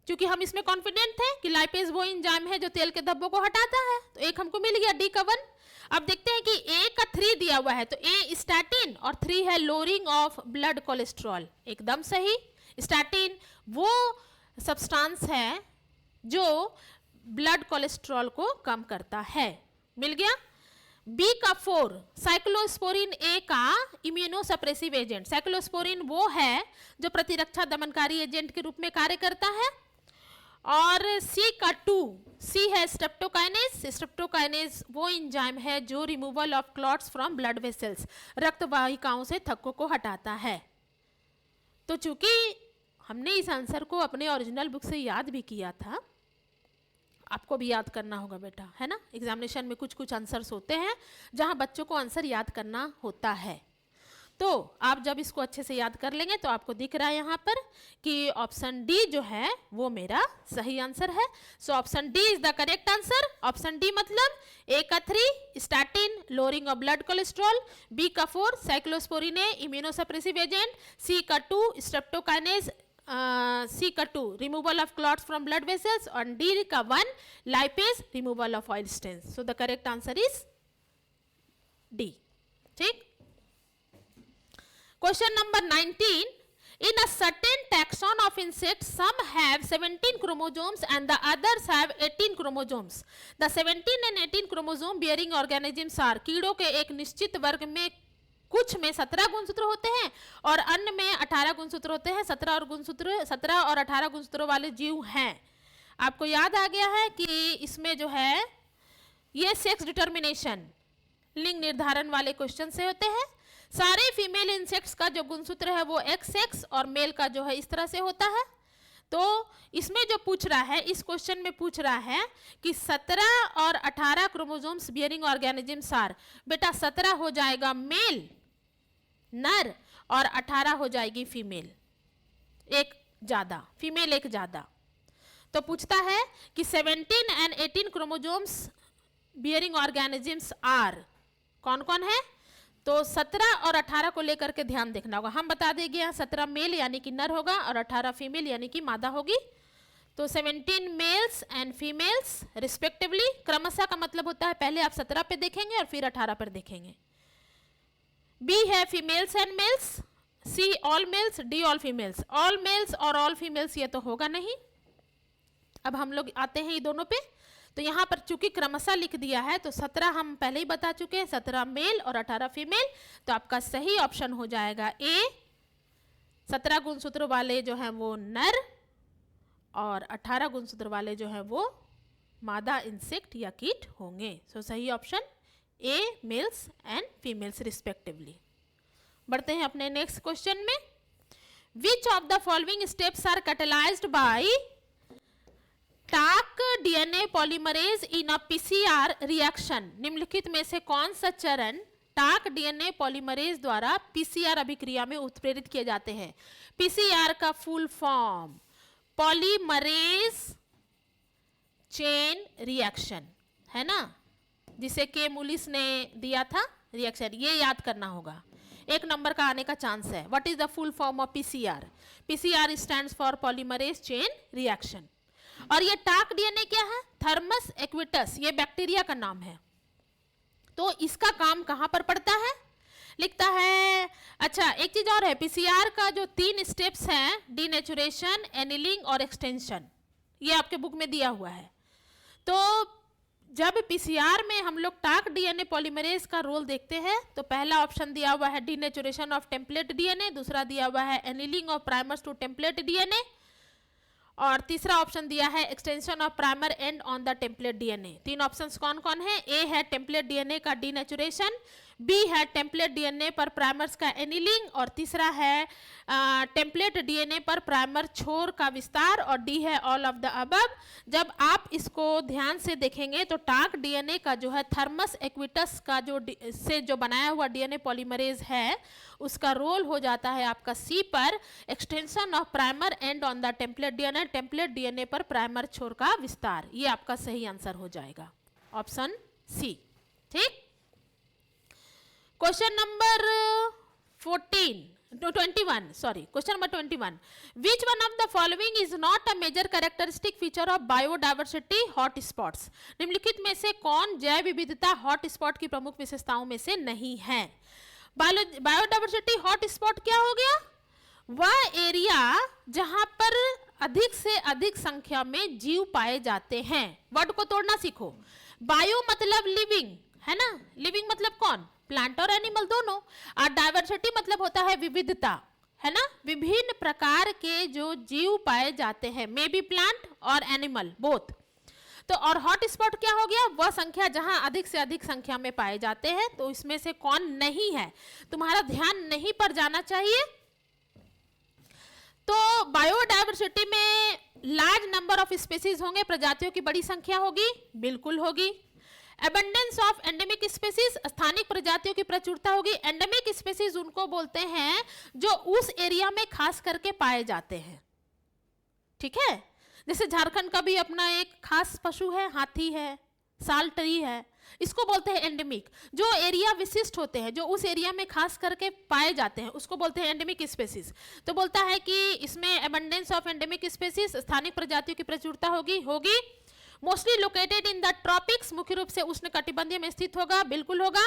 Speaker 1: क्योंकि हम इसमें कॉन्फिडेंट थे कि लाइपेज वो एंजाइम है जो तेल के धब्बों को हटाता है। तो एक हमको मिल गया डी का 1। अब देखते हैं कि ए का 3 दिया हुआ है, तो ए स्टैटिन और 3 है लोअरिंग ऑफ ब्लड कोलेस्ट्रॉल, एकदम सही। स्टैटिन वो सब्सटेंस है जो ब्लड कोलेस्ट्रॉल को कम करता है, मिल गया। बी का 4 साइक्लोस्पोरिन ए का इम्यूनोसप्रेसिव एजेंट, साइक्लोस्पोरिन वो है जो प्रतिरक्षा दमनकारी एजेंट के रूप में कार्य करता है। और सी का 2, सी है स्ट्रेप्टोकाइनेज, स्ट्रेप्टोकाइनेज वो एंजाइम है जो removal of clots from blood vessels, रक्त वाहिकाओं से थक्कों को हटाता है। तो चूंकि हमने इस आंसर को अपने ओरिजिनल बुक से याद भी किया था, आपको भी याद करना होगा बेटा, है ना। एग्जामिनेशन में कुछ कुछ आंसर्स होते हैं जहां बच्चों को आंसर याद करना होता है। तो आप जब इसको अच्छे से याद कर लेंगे तो आपको दिख रहा है यहाँ पर कि ऑप्शन डी जो है वो मेरा सही आंसर है। So option D is the correct answer. Option D मतलब ए का 3 statin lowering of blood cholesterol, B का 4 cyclosporin A immunosuppressive agent, C का 2 स्ट्रेप्टोकाइनेज, सी का 2 removal of clots from blood vessels, और डी का 1 lipase removal of oil stains. So the correct answer is D. ठीक। Question number 19. In a certain taxon of insects, some have 17 chromosomes and the others have 18 chromosomes. The 17 and 18 chromosome bearing organisms are, कीड़ों के एक निश्चित वर्ग में कुछ में 17 गुणसूत्र होते हैं और अन्य में 18 गुणसूत्र होते हैं। 17 और 18 गुणसूत्रों वाले जीव हैं। आपको याद आ गया है कि इसमें जो है ये सेक्स डिटर्मिनेशन, लिंग निर्धारण वाले क्वेश्चन से होते हैं। सारे फीमेल इंसेक्ट्स का जो गुणसूत्र है वो XX और मेल का जो है इस तरह से होता है। तो इसमें जो पूछ रहा है, इस क्वेश्चन में पूछ रहा है कि 17 और 18 क्रोमोसोम्स बियरिंग ऑर्गेनिजम्स आर। बेटा 17 हो जाएगा मेल नर और 18 हो जाएगी फीमेल, एक ज्यादा, फीमेल एक ज्यादा। तो पूछता है कि 17 and 18 chromosomes bearing organisms are, कौन कौन है। तो 17 और 18 को लेकर के ध्यान देखना होगा। हम बता देंगे यहाँ 17 मेल यानी कि नर होगा और 18 फीमेल यानी कि मादा होगी। तो 17 मेल्स एंड फीमेल्स रिस्पेक्टिवली, क्रमशः का मतलब होता है पहले आप 17 पे देखेंगे और फिर 18 पर देखेंगे। बी है females and males, C all males, D all females. All males और ऑल फीमेल्स ये तो होगा नहीं। अब हम लोग आते हैं ये दोनों पे। तो यहाँ पर चूंकि क्रमशः लिख दिया है तो 17 हम पहले ही बता चुके हैं, 17 मेल और 18 फीमेल। तो आपका सही ऑप्शन हो जाएगा ए, 17 गुणसूत्र वाले जो हैं वो नर और 18 गुणसूत्र वाले जो हैं वो मादा इंसेक्ट या कीट होंगे। सो सही option A, males and females respectively. बढ़ते हैं अपने नेक्स्ट क्वेश्चन में। Which of the following steps are catalysed by Taq DNA polymerase in a PCR reaction. निम्नलिखित में से कौन सा चरण टाक डीएनए पॉलीमरेज द्वारा पीसीआर अभिक्रिया में उत्प्रेरित किए जाते हैं। पीसीआर का full form polymerase chain reaction है ना। जिसे के मूलिस ने दिया था रिएक्शन, ये याद करना होगा, 1 नंबर का आने का चांस है। What is the full form of PCR? PCR stands for polymerase chain reaction. और ये टाक डीएनए क्या है? थर्मस एक्विटस, ये बैक्टीरिया का नाम है। तो इसका काम कहां पर पड़ता है? लिखता है। अच्छा, एक चीज और है, पीसीआर का जो 3 स्टेप्स हैं, डीनेचुरेशन, एनिलिंग और एक्सटेंशन, ये आपके बुक में दिया हुआ है। तो जब पीसीआर में हम लोग टाक डीएनए पॉलीमरेज का रोल देखते हैं तो पहला ऑप्शन दिया हुआ है डीनेचुरेशन ऑफ टेम्पलेट डीएनए, दूसरा दिया हुआ है annealing of primers to template DNA, और तीसरा ऑप्शन दिया है extension of primer end on the template DNA. 3 options कौन कौन है? ए है टेम्पलेट डीएनए का डीनेचुरेशन, बी है टेम्पलेट डीएनए पर प्राइमर्स का एनिलिंग, और तीसरा है टेम्पलेट डीएनए पर प्राइमर छोर का विस्तार, और डी है ऑल ऑफ द अबव। जब आप इसको ध्यान से देखेंगे तो टाक डीएनए का जो है थर्मस एक्विटस का जो बनाया हुआ डीएनए पॉलीमरेज है, उसका रोल हो जाता है आपका सी पर extension of primer end on the template DNA, template DNA पर प्राइमर छोर का विस्तार। ये आपका सही आंसर हो जाएगा, ऑप्शन सी। ठीक। Question number 21. Which one of the following is not a major characteristic feature of biodiversity hotspots? निम्नलिखित में से कौन जैव विविधता हॉटस्पॉट की प्रमुख विशेषताओं में से नहीं है? बायोडाइवर्सिटी हॉटस्पॉट क्या हो गया? वह एरिया जहां पर अधिक से अधिक संख्या में जीव पाए जाते हैं। वर्ड को तोड़ना सीखो। बायो मतलब लिविंग, है ना? लिविंग मतलब कौन? प्लांट और एनिमल दोनों। और डाइवर्सिटी मतलब होता है विविधता, है ना? विभिन्न प्रकार के जो जीव पाए जाते हैं, मे बी प्लांट और एनिमल बोथ। तो और हॉट स्पॉट क्या हो गया? वह संख्या जहां अधिक से अधिक संख्या में पाए जाते हैं। तो इसमें से कौन नहीं है? तुम्हारा ध्यान नहीं पर जाना चाहिए। तो बायोडाइवर्सिटी में लार्ज नंबर ऑफ स्पीसीज होंगे, प्रजातियों की बड़ी संख्या होगी, बिल्कुल होगी। एबंडेंस ऑफ एंडेमिक स्पीसीज, स्थानिक प्रजातियों की प्रचुरता होगी। एंडेमिक स्पीसीज उनको बोलते हैं जो उस एरिया में खास करके पाए जाते हैं, ठीक है? जैसे झारखंड का भी अपना एक खास पशु है, हाथी है, साल ट्री है, इसको बोलते हैं एंडेमिक। जो एरिया विशिष्ट होते हैं, जो उस एरिया में खास करके पाए जाते हैं, उसको बोलते हैं एंडेमिक स्पीसीज। तो बोलता है कि इसमें एबंडेंस ऑफ एंडेमिक स्पीसीज, स्थानिक प्रजातियों की प्रचुरता होगी। Mostly located in the tropics, मुख्य रूप से उष्णकटिबंधीय में स्थित होगा, बिल्कुल होगा।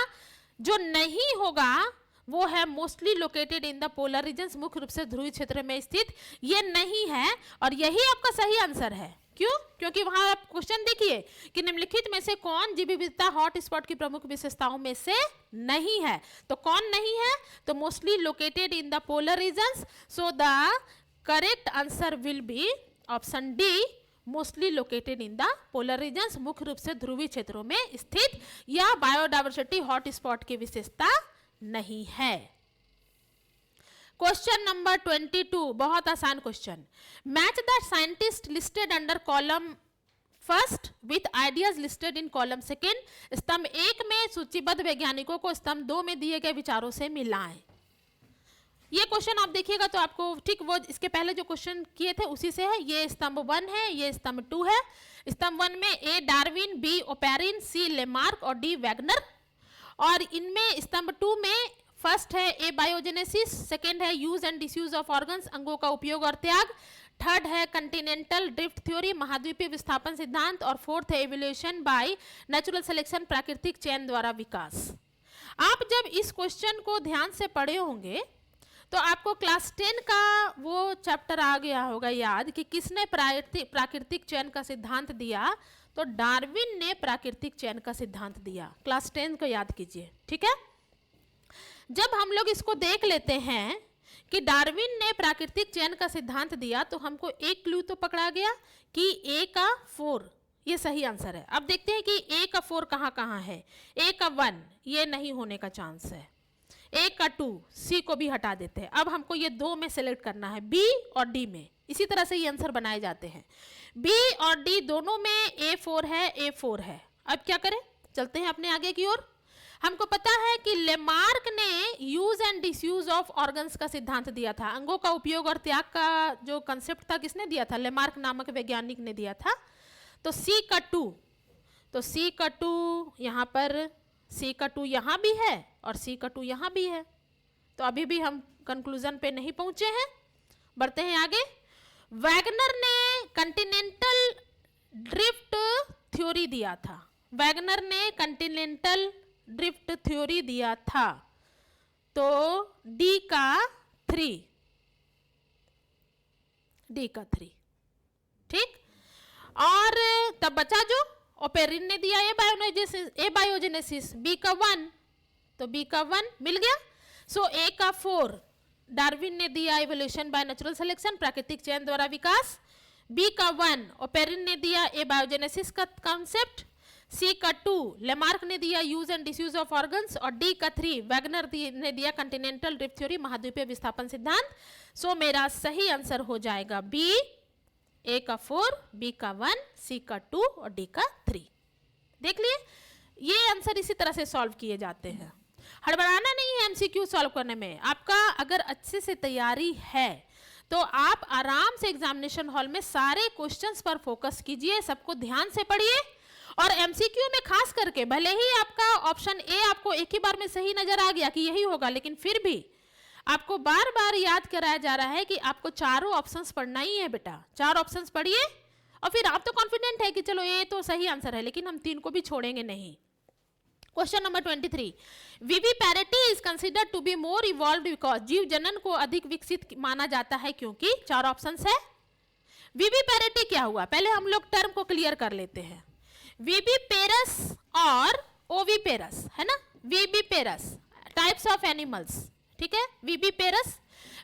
Speaker 1: जो नहीं होगा वो है mostly located in the polar regions, मुख्य रूप से ध्रुवीय क्षेत्र में स्थित। ये नहीं है और यही आपका सही आंसर है। क्यों? क्योंकि वहां आप क्वेश्चन देखिए कि निम्नलिखित में से कौन जीव विविधता हॉट स्पॉट की प्रमुख विशेषताओं में से नहीं है। तो कौन नहीं है? तो mostly located in the polar regions. So the correct answer will be option D, mostly located in the polar regions, मुख्य रूप से ध्रुवीय क्षेत्रों में स्थित। यह बायोडाइवर्सिटी हॉट स्पॉट की विशेषता नहीं है। क्वेश्चन नंबर 22, बहुत आसान question. Match the scientist listed under column first with ideas listed in column second. स्तंभ 1 में सूचीबद्ध वैज्ञानिकों को स्तंभ 2 में दिए गए विचारों से मिलाएं। ये क्वेश्चन आप देखिएगा तो आपको ठीक वो इसके पहले जो क्वेश्चन किए थे उसी से है। ये स्तंभ 1 है, ये स्तंभ 2 है। स्तंभ 1 में ए डार्विन, बी ओपेरिन, सी लेमार्क और डी वैगनर। और इनमें स्तंभ 2 में फर्स्ट है ए बायोजेनेसिस, सेकेंड है use and disuse of organs, अंगों का उपयोग और त्याग, थर्ड है कंटिनेंटल ड्रिफ्ट थ्योरी, महाद्वीपीय विस्थापन सिद्धांत, और फोर्थ है एवोल्यूशन बाय नेचुरल सिलेक्शन, प्राकृतिक चयन द्वारा विकास। आप जब इस क्वेश्चन को ध्यान से पढ़े होंगे तो आपको क्लास 10 का वो चैप्टर आ गया होगा याद कि किसने प्राकृतिक चयन का सिद्धांत दिया। तो डार्विन ने प्राकृतिक चयन का सिद्धांत दिया। क्लास 10 को याद कीजिए, ठीक है? जब हम लोग इसको देख लेते हैं कि डार्विन ने प्राकृतिक चयन का सिद्धांत दिया तो हमको एक क्लू तो पकड़ा गया कि ए का 4 ये सही आंसर है। अब देखते हैं कि ए का 4 कहाँ कहाँ है। ए का 1 ये नहीं होने का चांस है, ए का 2, सी को भी हटा देते हैं। अब हमको ये 2 में सेलेक्ट करना है, बी और डी में। इसी तरह से ये आंसर बनाए जाते हैं। बी और डी दोनों में A4 है, A4 है। अब क्या करें? चलते हैं अपने आगे की ओर। हमको पता है कि लेमार्क ने use and disuse of organs का सिद्धांत दिया था। अंगों का उपयोग और त्याग का जो कंसेप्ट था किसने दिया था? लेमार्क नामक वैज्ञानिक ने दिया था। तो सी का 2 तो C का 2 यहाँ पर, C का 2 यहाँ भी है और C का 2 यहाँ भी है, तो अभी भी हम कंक्लूजन पे नहीं पहुंचे हैं। बढ़ते हैं आगे। वैगनर ने कंटिनेंटल ड्रिफ्ट थ्योरी दिया था। वैगनर ने कंटिनेंटल ड्रिफ्ट थ्योरी दिया था, तो डी का 3, डी का 3, ठीक। और तब बचा जो ओपेरिन ने दिया ए बायोजेनेसिस, बी का 1, तो बी का 1 मिल गया। सो ए का 4 डार्विन ने दिया इवोल्यूशन बाय नेचुरल सिलेक्शन, प्राकृतिक चयन द्वारा विकास। बी का 1 ओपेरिन ने दिया ए बायोजेनेसिस का कॉन्सेप्ट। सी का 2 लेमार्क ने दिया use and disuse of organs, और डी का 3 वैगनर ने दिया कंटिनेंटल ड्रिफ्ट थ्योरी, महाद्वीपीय विस्थापन सिद्धांत। सो मेरा सही आंसर हो जाएगा बी, ए का 4, बी का 1, सी का 2 और डी का 3। देख लिए, ये आंसर इसी तरह से सॉल्व किए जाते हैं। हड़बड़ाना नहीं है एमसीक्यू सॉल्व करने में। आपका अगर अच्छे से तैयारी है तो आप आराम से एग्जामिनेशन हॉल में सारे क्वेश्चंस पर फोकस कीजिए, सबको ध्यान से पढ़िए। और एमसीक्यू में खास करके भले ही आपका ऑप्शन ए आपको एक ही बार में सही नजर आ गया कि यही होगा, लेकिन फिर भी आपको बार बार याद कराया जा रहा है कि आपको चारों ऑप्शंस पढ़ना ही है बेटा। 4 ऑप्शंस पढ़िए और फिर आप तो कॉन्फिडेंट है कि चलो ये तो सही आंसर है, लेकिन हम 3 को भी छोड़ेंगे नहीं। Question number 23, viviparity is considered to be more evolved because, जीव जनन को अधिक विकसित माना जाता है क्योंकि। 4 ऑप्शंस है। विविपैरिटी क्या हुआ, पहले हम लोग टर्म को क्लियर कर लेते हैं। विविपेरस और ओविपेरस है ना, विविपेरस टाइप्स ऑफ एनिमल्स, ठीक है।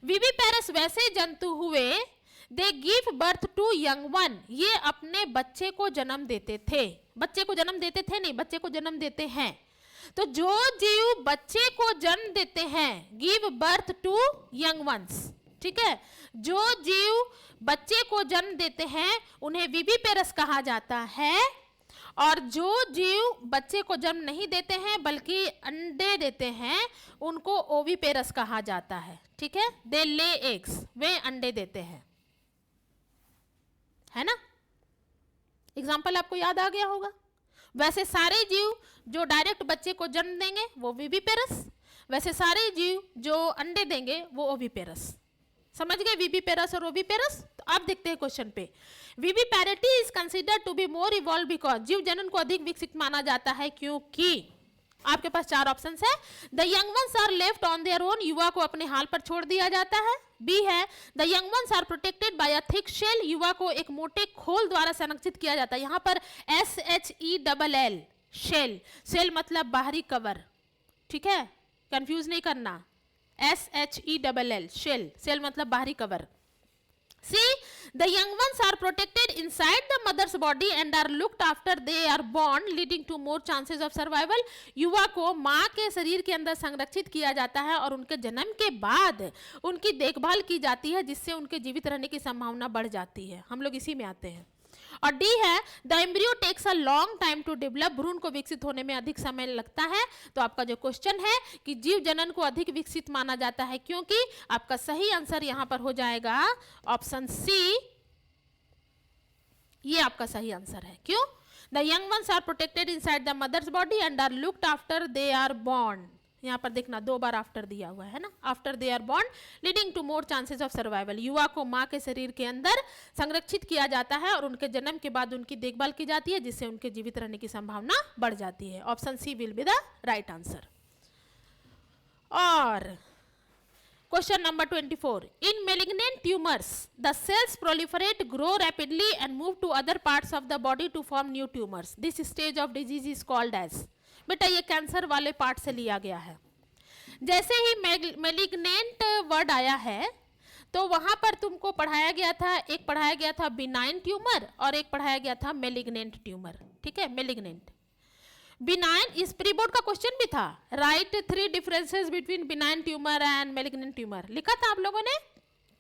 Speaker 1: विविपेरस वैसे जंतु हुए, they give birth to young one, ये अपने बच्चे को जन्म देते थे। बच्चे को जन्म देते थे नहीं, बच्चे को जन्म देते हैं। तो जो जीव बच्चे को जन्म देते हैं, give birth to young ones, ठीक है। जो जीव बच्चे को जन्म देते हैं उन्हें विविपेरस कहा जाता है, और जो जीव बच्चे को जन्म नहीं देते हैं बल्कि अंडे देते हैं उनको ओविपेरस कहा जाता है, ठीक है। दे ले एग्स, वे अंडे देते हैं, है ना। एग्जाम्पल आपको याद आ गया होगा। वैसे सारे जीव जो डायरेक्ट बच्चे को जन्म देंगे वो विविपेरस, वैसे सारे जीव जो अंडे देंगे वो ओविपेरस। समझ गए विविपेरस और ओविपेरस। तो अब देखते हैं क्वेश्चन पे। Viviparity is considered to be more evolve because, जीव जनन को अधिक विकसित माना जाता है क्योंकि। आपके पास 4 ऑप्शंस है। The young ones are left on their own, युवा को अपने हाल पर छोड़ दिया जाता है। बी है the young ones are protected by a thick shell, युवा को एक मोटे खोल द्वारा संरक्षित किया जाता है। यहाँ पर SHELL शेल, शेल मतलब बाहरी कवर, ठीक है, कंफ्यूज नहीं करना। SHELL शेल, शेल मतलब बाहरी cover. See, the young ones are protected inside the mother's body and are looked after they are born, leading to more chances of survival. युवा को माँ के शरीर के अंदर संरक्षित किया जाता है और उनके जन्म के बाद उनकी देखभाल की जाती है, जिससे उनके जीवित रहने की संभावना बढ़ जाती है। हम लोग इसी में आते हैं। और डी है the embryo takes a long time to develop, भ्रूण को विकसित होने में अधिक समय लगता है। तो आपका जो क्वेश्चन है कि जीव जनन को अधिक विकसित माना जाता है क्योंकि, आपका सही आंसर यहां पर हो जाएगा ऑप्शन सी, ये आपका सही आंसर है। क्यों? The young ones are protected inside the mother's body and are looked after they are born. यहाँ पर देखना 2 बार आफ्टर दिया हुआ है ना, after they are born leading to more chances of survival. युवा को माँ के शरीर के अंदर संरक्षित किया जाता है और उनके जन्म के बाद उनकी देखभाल की जाती है, जिससे उनके जीवित रहने की संभावना बढ़ जाती है। Option C will be the right answer. और question number 24, in malignant tumours the cells proliferate, grow rapidly and move to other parts of the body to form new tumours. This stage of disease is called as, बेटा ये cancer वाले part से लिया गया है। जैसे ही malignant word आया है तो वहां पर तुमको पढ़ाया गया था, एक पढ़ाया गया था बिनाइन ट्यूमर और एक पढ़ाया गया था मेलिग्नेंट ट्यूमर, ठीक है। मेलिग्नेंट, बिनाइन, इस प्री बोर्ड का क्वेश्चन भी था, right 3 differences between benign tumour and malignant tumour, लिखा था आप लोगों ने,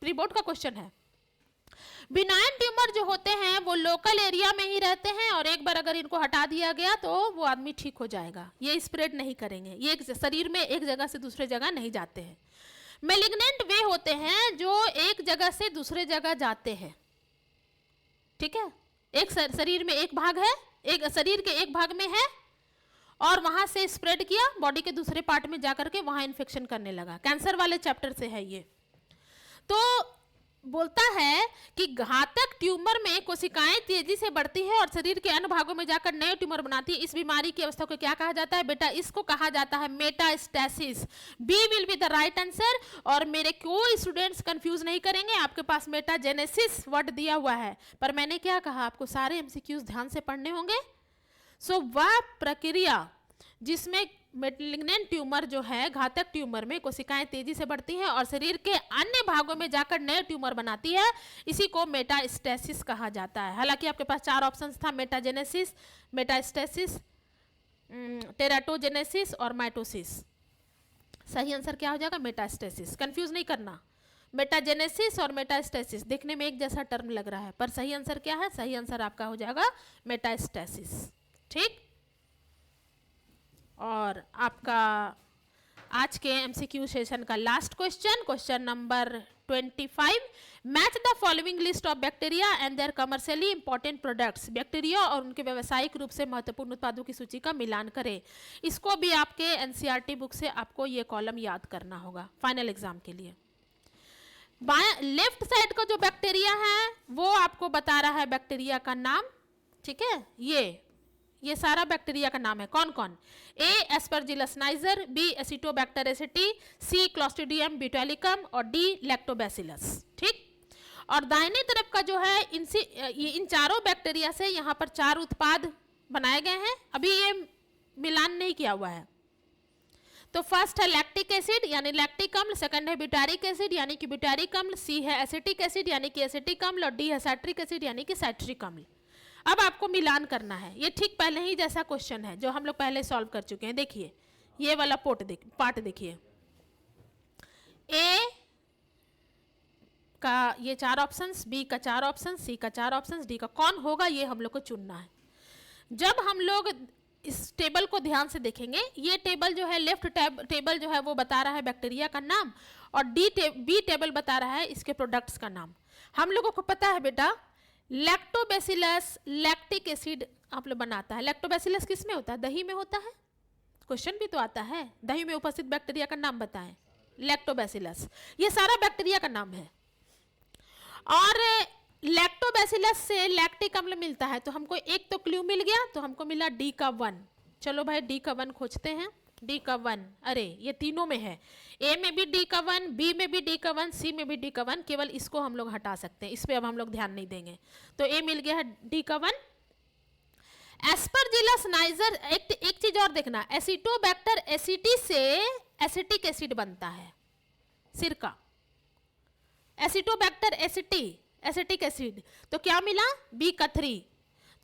Speaker 1: प्री बोर्ड का क्वेश्चन है। बिनाइन ट्यूमर जो होते हैं वो लोकल एरिया में ही रहते हैं और एक बार अगर इनको हटा दिया गया तो वो आदमी ठीक हो जाएगा, ये स्प्रेड नहीं करेंगे, ये शरीर में एक जगह से दूसरे जगह नहीं जाते हैं। मेलिग्नेंट वे होते हैं जो एक जगह से दूसरे जगह जाते हैं, ठीक है। एक शरीर में एक भाग है एक शरीर के एक भाग में है और वहां से स्प्रेड किया बॉडी के दूसरे पार्ट में जाकर के वहां इन्फेक्शन करने लगा। कैंसर वाले चैप्टर से है ये। तो बोलता है कि घातक ट्यूमर में कोशिकाएं तेजी से बढ़ती है और शरीर के अन्य भागों में जाकर नए ट्यूमर बनाती है। इस बीमारी की अवस्था को क्या कहा जाता है बेटा? इसको कहा जाता है metastasis. B will be the right answer. और मेरे कोई स्टूडेंट्स कंफ्यूज नहीं करेंगे, आपके पास मेटाजेनेसिस वर्ड दिया हुआ है, पर मैंने क्या कहा, आपको सारे एमसीक्यूज ध्यान से पढ़ने होंगे। सो वह प्रक्रिया जिसमें मैलिग्नेंट ट्यूमर जो है, घातक ट्यूमर में कोशिकाएं तेजी से बढ़ती हैं और शरीर के अन्य भागों में जाकर नए ट्यूमर बनाती है, इसी को मेटास्टेसिस कहा जाता है। हालांकि आपके पास 4 ऑप्शंस था, मेटाजेनेसिस, मेटास्टेसिस, टेराटोजेनेसिस और माइटोसिस। सही आंसर क्या हो जाएगा? मेटास्टेसिस। कंफ्यूज नहीं करना, मेटाजेनेसिस और मेटास्टेसिस देखने में एक जैसा टर्म लग रहा है, पर सही आंसर क्या है? सही आंसर आपका हो जाएगा मेटास्टेसिस। ठीक। और आपका आज के एमसीक्यू सेशन का last question, question number 25, match the following list of bacteria and their commercially important products. Bacteria और उनके व्यावसायिक रूप से महत्वपूर्ण उत्पादों की सूची का मिलान करें। इसको भी आपके एनसीईआरटी बुक से आपको ये कॉलम याद करना होगा फाइनल एग्जाम के लिए। लेफ्ट साइड का जो बैक्टीरिया है वो आपको बता रहा है बैक्टीरिया का नाम, ठीक है। ये सारा बैक्टीरिया का नाम है। कौन कौन? ए एस्परजिलस नाइजर, बी एसिटोबैक्टर एसिटी, सी क्लोस्ट्रीडियम ब्यूटालिकम और डी लैक्टोबैसिलस। ठीक। और दाहिने तरफ का जो है इन चारों बैक्टीरिया से यहाँ पर 4 उत्पाद बनाए गए हैं, अभी ये मिलान नहीं किया हुआ है। तो फर्स्ट है लैक्टिक एसिड यानी लैक्टिक अम्ल, सेकंड है ब्यूटारिक एसिड यानी कि ब्यूटारिक अम्ल, सी है एसिटिक एसिड यानी कि एसिटिक अम्ल और डी है साइट्रिक एसिड यानी कि साइट्रिक अम्ल। अब आपको मिलान करना है। ये ठीक पहले ही जैसा क्वेश्चन है जो हम लोग पहले सॉल्व कर चुके हैं। देखिए ये वाला पार्ट देखिए, ए का ये 4 ऑप्शंस, बी का 4 ऑप्शंस, सी का 4 ऑप्शंस, डी का कौन होगा ये हम लोग को चुनना है। जब हम लोग इस टेबल को ध्यान से देखेंगे, ये टेबल जो है लेफ्ट टेबल जो है वो बता रहा है बैक्टीरिया का नाम और बी टेबल बता रहा है इसके प्रोडक्ट्स का नाम। हम लोगों को पता है बेटा लैक्टोबैसिलस लैक्टिक एसिड आप लोग बनाता है। लैक्टोबैसिलस किस में होता है? दही में होता है। क्वेश्चन भी तो आता है, दही में उपस्थित बैक्टीरिया का नाम बताएं। लैक्टोबैसिलस, ये सारा बैक्टीरिया का नाम है। और लैक्टोबैसिलस से लैक्टिक अम्ल मिलता है, तो हमको एक तो क्लू मिल गया, तो हमको मिला डी का 1। चलो भाई डी का 1 खोजते हैं। डी का 1, अरे ये तीनों में है, ए में भी डी का 1, बी में भी डी का 1, सी में भी डी का 1, केवल इसको हम लोग हटा सकते हैं, इस पे अब हम लोग ध्यान नहीं देंगे। तो ए मिल गया है डी का 1। एस्परजिलस नाइजर, एक चीज और देखना, एसिटोबैक्टर एसिटी से एसिटिक एसिड बनता है, सिरका। एसिटोबैक्टर एसिटी एसिटिक एसिड, तो क्या मिला? बी का 3।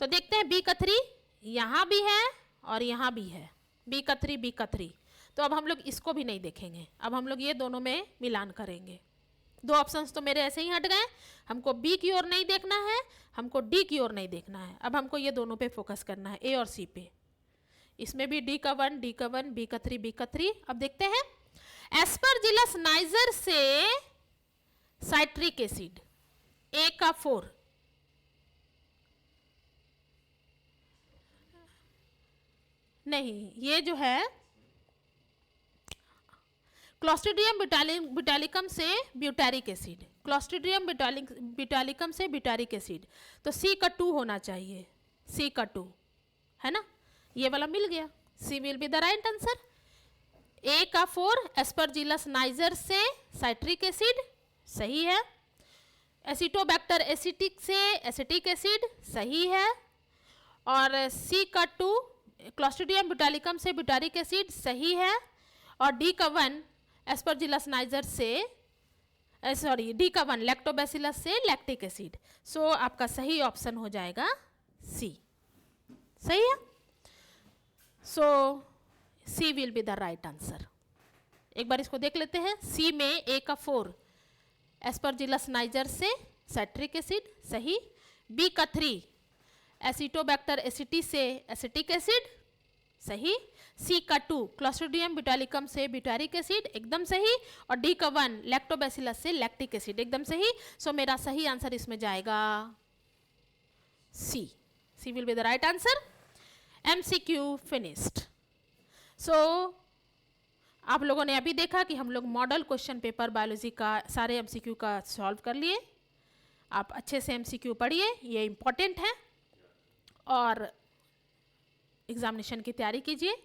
Speaker 1: तो देखते हैं बी का 3 यहाँ भी है और यहाँ भी है, बी का 3, बी का 3। तो अब हम लोग इसको भी नहीं देखेंगे, अब हम लोग ये दोनों में मिलान करेंगे। 2 ऑप्शंस तो मेरे ऐसे ही हट गए, हमको बी की ओर नहीं देखना है, हमको डी की ओर नहीं देखना है, अब हमको ये दोनों पे फोकस करना है, ए और सी पे। इसमें भी डी का 1, डी का 1, बी का 3, बी का 3। अब देखते हैं एस्परजिलस नाइजर से साइट्रिक एसिड, ए का 4, नहीं ये जो है क्लोस्ट्रीडियम ब्यूटालिकम से ब्यूटारिक एसिड, क्लोस्ट्रीडियम ब्यूटालिकम से ब्यूटारिक एसिड, तो सी का 2 होना चाहिए, सी का 2 है ना, ये वाला मिल गया, C will be the right answer. A का 4 एस्परजिलस नाइजर से साइट्रिक एसिड सही है, एसिटोबैक्टर एसिटिक से एसिटिक एसिड सही है, और सी का 2 क्लोस्ट्रीडियम ब्यूटालिकम से ब्यूटारिक एसिड सही है, और डी का 1 एस्परजिलस नाइजर से डी का 1 लैक्टोबैसिलस से लैक्टिक एसिड। सो आपका सही ऑप्शन हो जाएगा सी, सही है। So C will be the right answer. एक बार इसको देख लेते हैं, सी में ए का 4 एस्परजिलस नाइजर से साइट्रिक एसिड सही, बी का 3 एसिटोबैक्टर एसिटी से एसिटिक एसिड सही, सी का 2 क्लोस्ट्रीडियम ब्यूटालिकम से ब्यूटारिक एसिड एकदम सही, और डी का 1 लैक्टोबैसिलस से लैक्टिक एसिड एकदम सही। सो मेरा सही आंसर इसमें जाएगा C, C will be the right answer. MCQ finished. So आप लोगों ने अभी देखा कि हम लोग मॉडल क्वेश्चन पेपर बायोलॉजी का सारे MCQ का सॉल्व कर लिए। आप अच्छे से MCQ पढ़िए, ये इम्पोर्टेंट है, और एग्जामिनेशन की तैयारी कीजिए।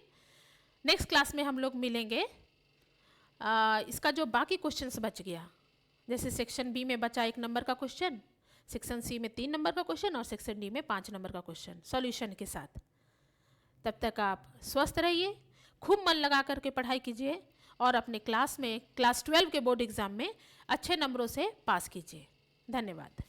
Speaker 1: नेक्स्ट क्लास में हम लोग मिलेंगे। इसका जो बाकी क्वेश्चंस बच गया, जैसे सेक्शन बी में बचा 1 नंबर का क्वेश्चन, सेक्शन सी में 3 नंबर का क्वेश्चन और सेक्शन डी में 5 नंबर का क्वेश्चन सॉल्यूशन के साथ। तब तक आप स्वस्थ रहिए, खूब मन लगा करके पढ़ाई कीजिए और अपने क्लास में क्लास 12 के बोर्ड एग्जाम में अच्छे नंबरों से पास कीजिए। धन्यवाद।